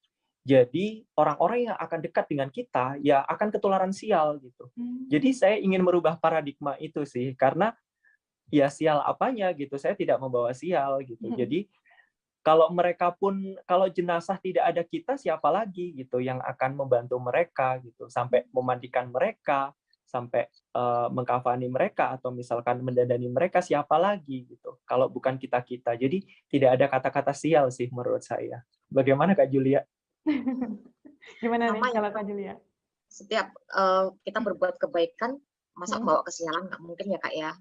Jadi orang-orang yang akan dekat dengan kita ya akan ketularan sial gitu. Jadi saya ingin merubah paradigma itu sih, karena ya sial apanya gitu, saya tidak membawa sial gitu. Jadi kalau jenazah tidak ada kita, siapa lagi gitu yang akan membantu mereka gitu, sampai memandikan mereka, sampai mengkafani mereka, atau misalkan mendandani mereka, siapa lagi gitu kalau bukan kita-kita. Jadi tidak ada kata-kata sial sih menurut saya. Bagaimana Kak Julia? Gimana nih Sama kalau ya, Kak Julia? setiap kita berbuat kebaikan, masa bawa kesialan nggak mungkin ya Kak ya.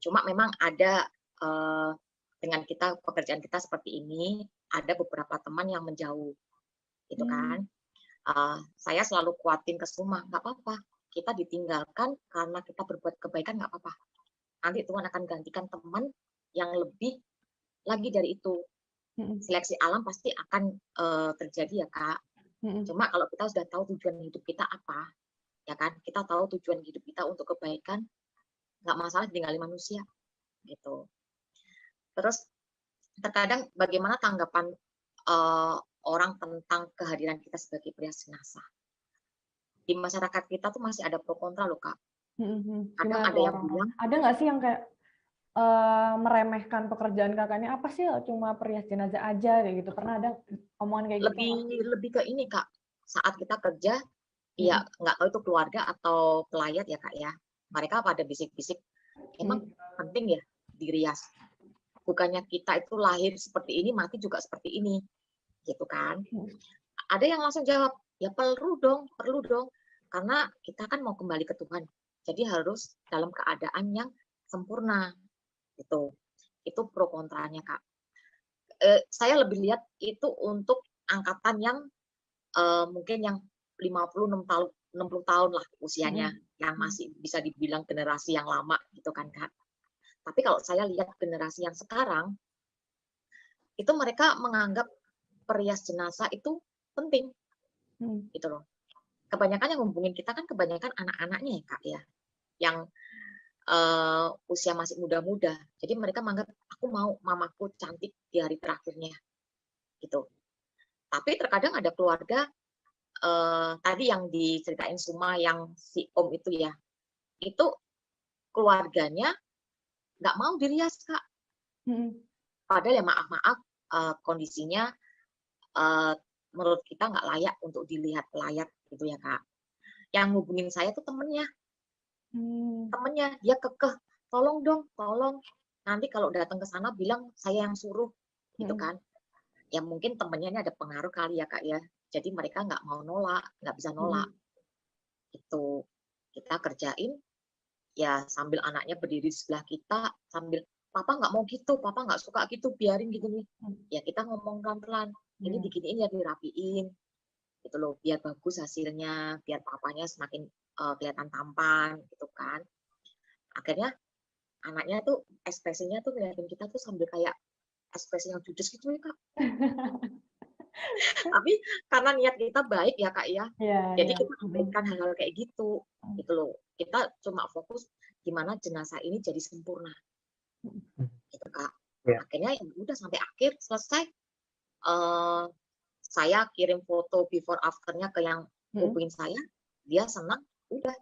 Cuma memang ada dengan pekerjaan kita seperti ini, ada beberapa teman yang menjauh, gitu kan. Saya selalu kuatin ke semua, nggak apa-apa, kita ditinggalkan karena kita berbuat kebaikan, nggak apa-apa. Nanti Tuhan akan gantikan teman yang lebih lagi dari itu. Seleksi alam pasti akan terjadi ya Kak. Cuma kalau kita sudah tahu tujuan hidup kita apa, ya kan, kita tahu tujuan hidup kita untuk kebaikan, nggak masalah ditinggali manusia, gitu. Terus terkadang bagaimana tanggapan orang tentang kehadiran kita sebagai perias jenazah? Di masyarakat kita tuh masih ada pro kontra loh Kak. Kadang ada yang bilang, ada nggak sih yang kayak meremehkan pekerjaan kakaknya, apa sih cuma perias jenazah aja kayak gitu? Pernah ada omongan kayak gitu? Lebih ke ini Kak, saat kita kerja, ya nggak tahu itu keluarga atau pelayat ya Kak ya, mereka pada bisik-bisik, emang penting ya dirias? Bukannya kita itu lahir seperti ini, mati juga seperti ini, gitu kan? Ada yang langsung jawab, ya perlu dong, karena kita kan mau kembali ke Tuhan, jadi harus dalam keadaan yang sempurna, gitu. Itu pro kontranya Kak. Saya lebih lihat itu untuk angkatan yang mungkin yang 56 tahun, 60 tahun lah usianya, yang masih bisa dibilang generasi yang lama gitu kan Kak. Tapi kalau saya lihat generasi yang sekarang, itu mereka menganggap perias jenazah itu penting, gitu loh. Kebanyakan yang hubungin kita kan kebanyakan anak-anaknya ya Kak ya, yang usia masih muda-muda. Jadi mereka menganggap, aku mau mamaku cantik di hari terakhirnya, gitu. Tapi terkadang ada keluarga, tadi yang diceritain Suma, yang si Om itu ya, itu keluarganya nggak mau dirias Kak. Padahal ya maaf-maaf, kondisinya menurut kita nggak layak untuk dilihat pelayat gitu ya Kak. Yang ngubungin saya tuh temennya, dia kekeh, tolong dong, tolong. Nanti kalau datang ke sana bilang saya yang suruh, gitu kan. Ya mungkin temennya ini ada pengaruh kali ya Kak ya. Jadi mereka nggak mau nolak, nggak bisa nolak. Itu kita kerjain, ya sambil anaknya berdiri di sebelah kita, sambil papa nggak mau gitu, papa nggak suka gitu, biarin gitu nih. Ya kita ngomong pelan-pelan, ini diginiin ya, dirapiin, gitu loh, biar bagus hasilnya, biar papanya semakin kelihatan tampan, gitu kan. Akhirnya anaknya tuh ekspresinya tuh ngeliatin kita tuh sambil kayak ekspresi yang judes gitu ya Kak. Tapi karena niat kita baik ya Kak ya, jadi kita abaikan hal-hal kayak gitu, gitu loh. Kita cuma fokus gimana jenazah ini jadi sempurna, gitu Kak. Akhirnya ya udah sampai akhir selesai, saya kirim foto before after-nya ke yang hubungin saya, dia senang, udah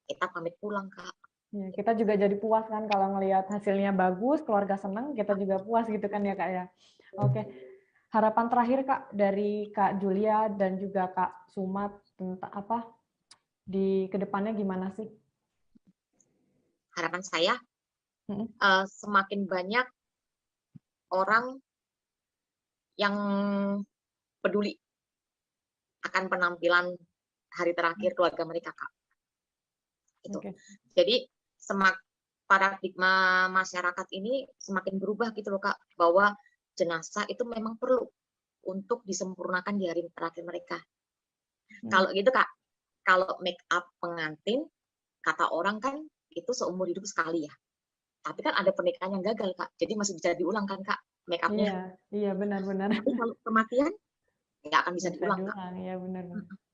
kita pamit pulang Kak. Ya, kita juga jadi puas kan kalau ngelihat hasilnya bagus, keluarga senang, kita juga puas gitu kan ya Kak ya. Oke. Harapan terakhir Kak dari Kak Julia dan juga Kak Sumat tentang apa di kedepannya gimana sih? Harapan saya semakin banyak orang yang peduli akan penampilan hari terakhir keluarga mereka, Kak. Itu. Oke. Jadi paradigma masyarakat ini semakin berubah gitu loh, Kak, bahwa jenazah itu memang perlu untuk disempurnakan di hari terakhir mereka. Kalau gitu, Kak, kalau make up pengantin, kata orang kan itu seumur hidup sekali ya. Tapi kan ada pernikahan yang gagal, Kak. Jadi masih bisa diulang kan, Kak, make up-nya. Iya, benar-benar. Tapi kalau kematian, nggak akan bisa diulang, Kak. Iya, benar.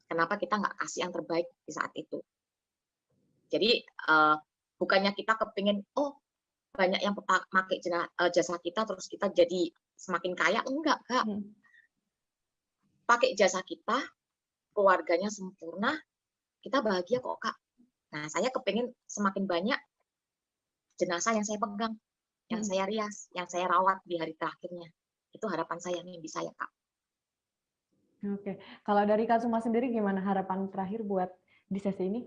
Kenapa kita nggak kasih yang terbaik di saat itu? Jadi, bukannya kita kepingin, oh, banyak yang pakai jasa kita, terus kita jadi semakin kaya. Enggak, Kak. Pakai jasa kita, keluarganya sempurna, kita bahagia kok, Kak. Nah, saya kepingin semakin banyak jenazah yang saya pegang, yang saya rias, yang saya rawat di hari terakhirnya. Itu harapan saya, mimpi saya, Kak. Oke. Kalau dari Kak Suma sendiri gimana harapan terakhir buat di sesi ini?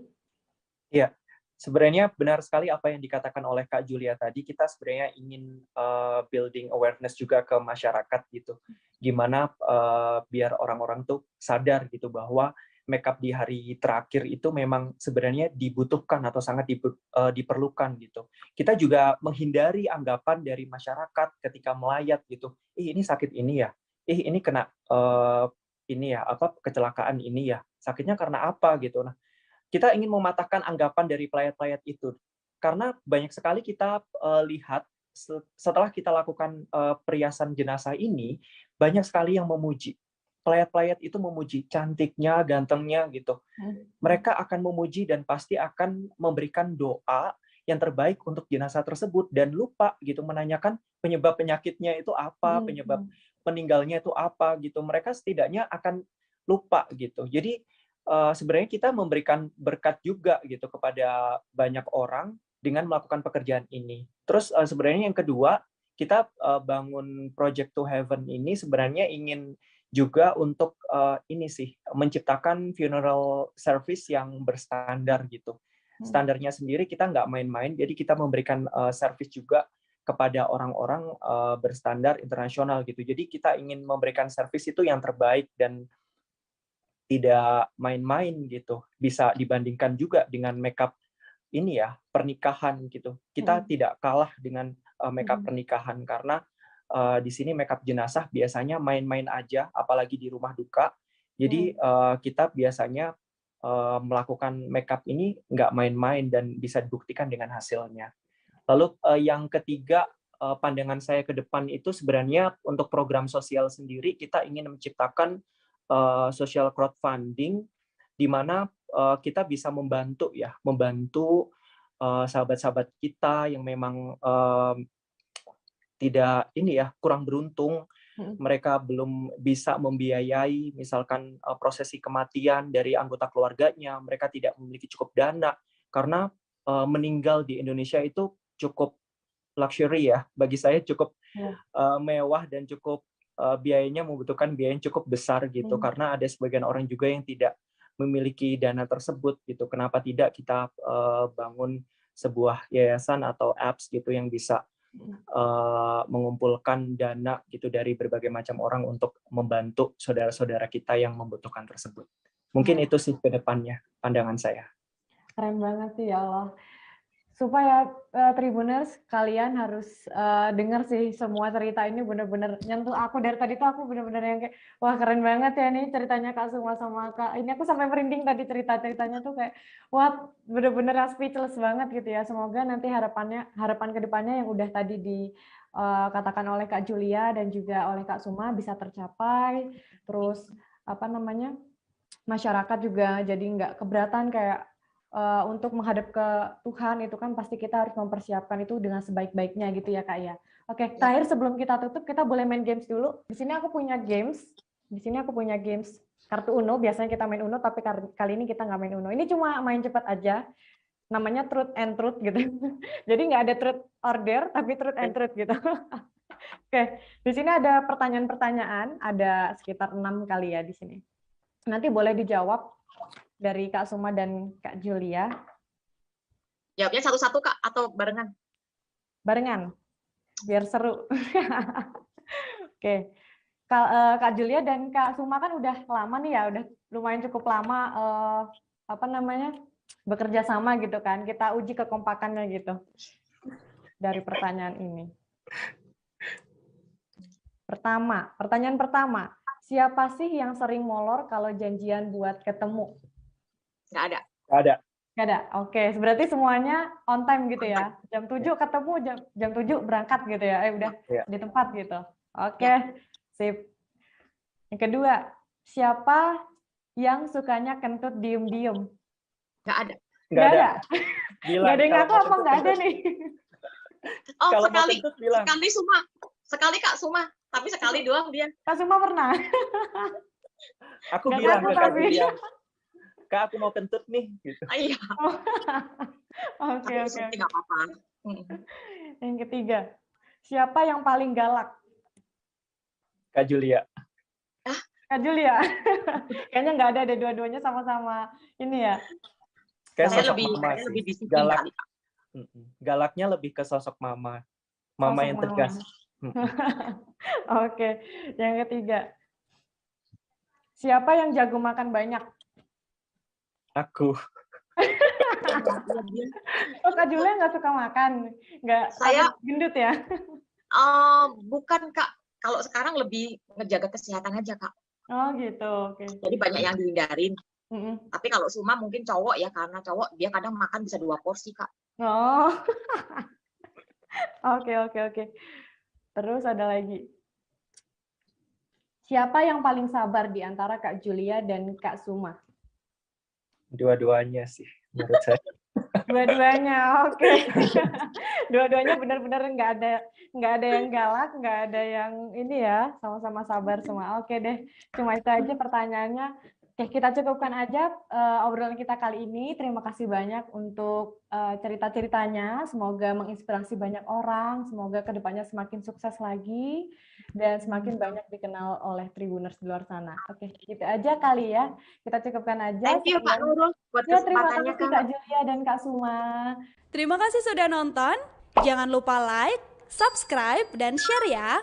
Iya, sebenarnya benar sekali apa yang dikatakan oleh Kak Julia tadi. Kita sebenarnya ingin building awareness juga ke masyarakat gitu. Gimana biar orang-orang tuh sadar gitu bahwa makeup di hari terakhir itu memang sebenarnya dibutuhkan atau sangat diperlukan gitu. Kita juga menghindari anggapan dari masyarakat ketika melayat gitu. Ini sakit ini ya. Ini kena ini ya, kecelakaan ini ya. Sakitnya karena apa gitu. Nah, kita ingin mematahkan anggapan dari pelayat-pelayat itu. Karena banyak sekali kita lihat setelah kita lakukan periasan jenazah ini, banyak sekali yang memuji. Pelayat-pelayat itu memuji cantiknya, gantengnya gitu. Mereka akan memuji dan pasti akan memberikan doa yang terbaik untuk jenazah tersebut dan lupa gitu menanyakan penyebab penyakitnya itu apa, penyebab meninggalnya itu apa gitu. Mereka setidaknya akan lupa gitu. Jadi sebenarnya kita memberikan berkat juga gitu kepada banyak orang dengan melakukan pekerjaan ini. Terus sebenarnya yang kedua, kita bangun Project to Heaven ini sebenarnya ingin juga untuk ini sih menciptakan funeral service yang berstandar gitu. Standarnya sendiri kita nggak main-main, jadi kita memberikan service juga kepada orang-orang berstandar internasional gitu. Jadi kita ingin memberikan service itu yang terbaik dan tidak main-main gitu. Bisa dibandingkan juga dengan makeup ini ya, pernikahan gitu. Kita tidak kalah dengan makeup pernikahan karena di sini makeup jenazah biasanya main-main aja, apalagi di rumah duka. Jadi kita biasanya melakukan makeup ini nggak main-main dan bisa dibuktikan dengan hasilnya. Lalu yang ketiga, pandangan saya ke depan itu sebenarnya untuk program sosial sendiri kita ingin menciptakan social crowdfunding di mana kita bisa membantu sahabat-sahabat kita yang memang tidak ini ya kurang beruntung, mereka belum bisa membiayai misalkan prosesi kematian dari anggota keluarganya, mereka tidak memiliki cukup dana karena meninggal di Indonesia itu cukup luxury ya, bagi saya cukup mewah dan cukup biayanya membutuhkan biaya yang cukup besar gitu karena ada sebagian orang juga yang tidak memiliki dana tersebut gitu. Kenapa tidak kita bangun sebuah yayasan atau apps gitu yang bisa mengumpulkan dana gitu dari berbagai macam orang untuk membantu saudara-saudara kita yang membutuhkan tersebut. Mungkin itu sih ke depannya pandangan saya. Keren banget sih, ya Allah. Supaya Tribuners kalian harus dengar sih semua cerita ini benar-benar nyentuh aku. Dari tadi tuh aku benar-benar yang kayak wah keren banget ya nih ceritanya Kak Suma sama Kak. Ini aku sampai merinding tadi cerita-ceritanya tuh kayak wah benar-benar speechless banget gitu ya. Semoga nanti harapan kedepannya yang udah tadi dikatakan oleh Kak Julia dan juga oleh Kak Suma bisa tercapai. Terus apa namanya masyarakat juga jadi nggak keberatan kayak untuk menghadap ke Tuhan itu kan pasti kita harus mempersiapkan itu dengan sebaik-baiknya gitu ya Kak ya. Oke, terakhir sebelum kita tutup kita boleh main games dulu. Di sini aku punya games. Kartu Uno. Biasanya kita main Uno tapi kali ini kita nggak main Uno. Ini cuma main cepat aja. Namanya Truth and Truth gitu. Jadi nggak ada truth order tapi Truth and Truth gitu. Oke, di sini ada pertanyaan-pertanyaan, ada sekitar 6 kali ya di sini. Nanti boleh dijawab dari Kak Suma dan Kak Julia. Jawabnya satu-satu, Kak, atau barengan? Barengan, biar seru. Oke. Kak Julia dan Kak Suma kan udah lama nih ya, udah lumayan cukup lama bekerja sama gitu kan. Kita uji kekompakannya gitu dari pertanyaan ini. Pertanyaan pertama, siapa sih yang sering molor kalau janjian buat ketemu? Nggak ada. Nggak ada. Oke, berarti semuanya on time gitu ya. Jam 7 ketemu, jam 7 berangkat gitu ya. Udah di tempat gitu. Oke, sip. Yang kedua, siapa yang sukanya kentut diem-diem? Nggak ada. Nggak ada. Nggak ada yang ngaku apa nggak ada nih? Oh, sekali Suma. Sekali Kak Suma. Tapi sekali doang dia. Kak Suma pernah? Aku bilang ke Kak Julia, Kak, aku mau kentut nih. Gitu. Iya. Oke. Nggak apa-apa. Yang ketiga, siapa yang paling galak? Kak Julia. Kak Julia. Kayaknya nggak ada deh, dua-duanya sama-sama ini ya. Kayak Saya lebih disiplin kali. Galaknya lebih ke sosok mama. Mama yang tegas. Oke. Yang ketiga, siapa yang jago makan banyak? Aku. Oh, Kak Julia nggak suka makan? Saya gendut ya? Bukan Kak. Kalau sekarang lebih ngejaga kesehatan aja Kak. Oh gitu. Oke. Jadi banyak yang dihindarin. Tapi kalau Suma mungkin cowok ya, karena cowok dia kadang makan bisa 2 porsi Kak. Oh. Oke. Terus ada lagi. Siapa yang paling sabar di antara Kak Julia dan Kak Suma? Dua-duanya sih, menurut saya. Dua-duanya, oke. Dua-duanya benar-benar nggak ada yang galak, nggak ada yang ini ya, sama-sama sabar semua. Oke deh, cuma itu aja pertanyaannya. Oke, kita cukupkan aja obrolan kita kali ini. Terima kasih banyak untuk cerita-ceritanya. Semoga menginspirasi banyak orang. Semoga kedepannya semakin sukses lagi dan semakin banyak dikenal oleh Tribuners di luar sana. Oke, gitu aja kali ya. Kita cukupkan aja. Thank you Kak Nurul buat kesempatannya. Terima kasih Kak Julia dan Kak Suma. Terima kasih sudah nonton. Jangan lupa like, subscribe, dan share ya.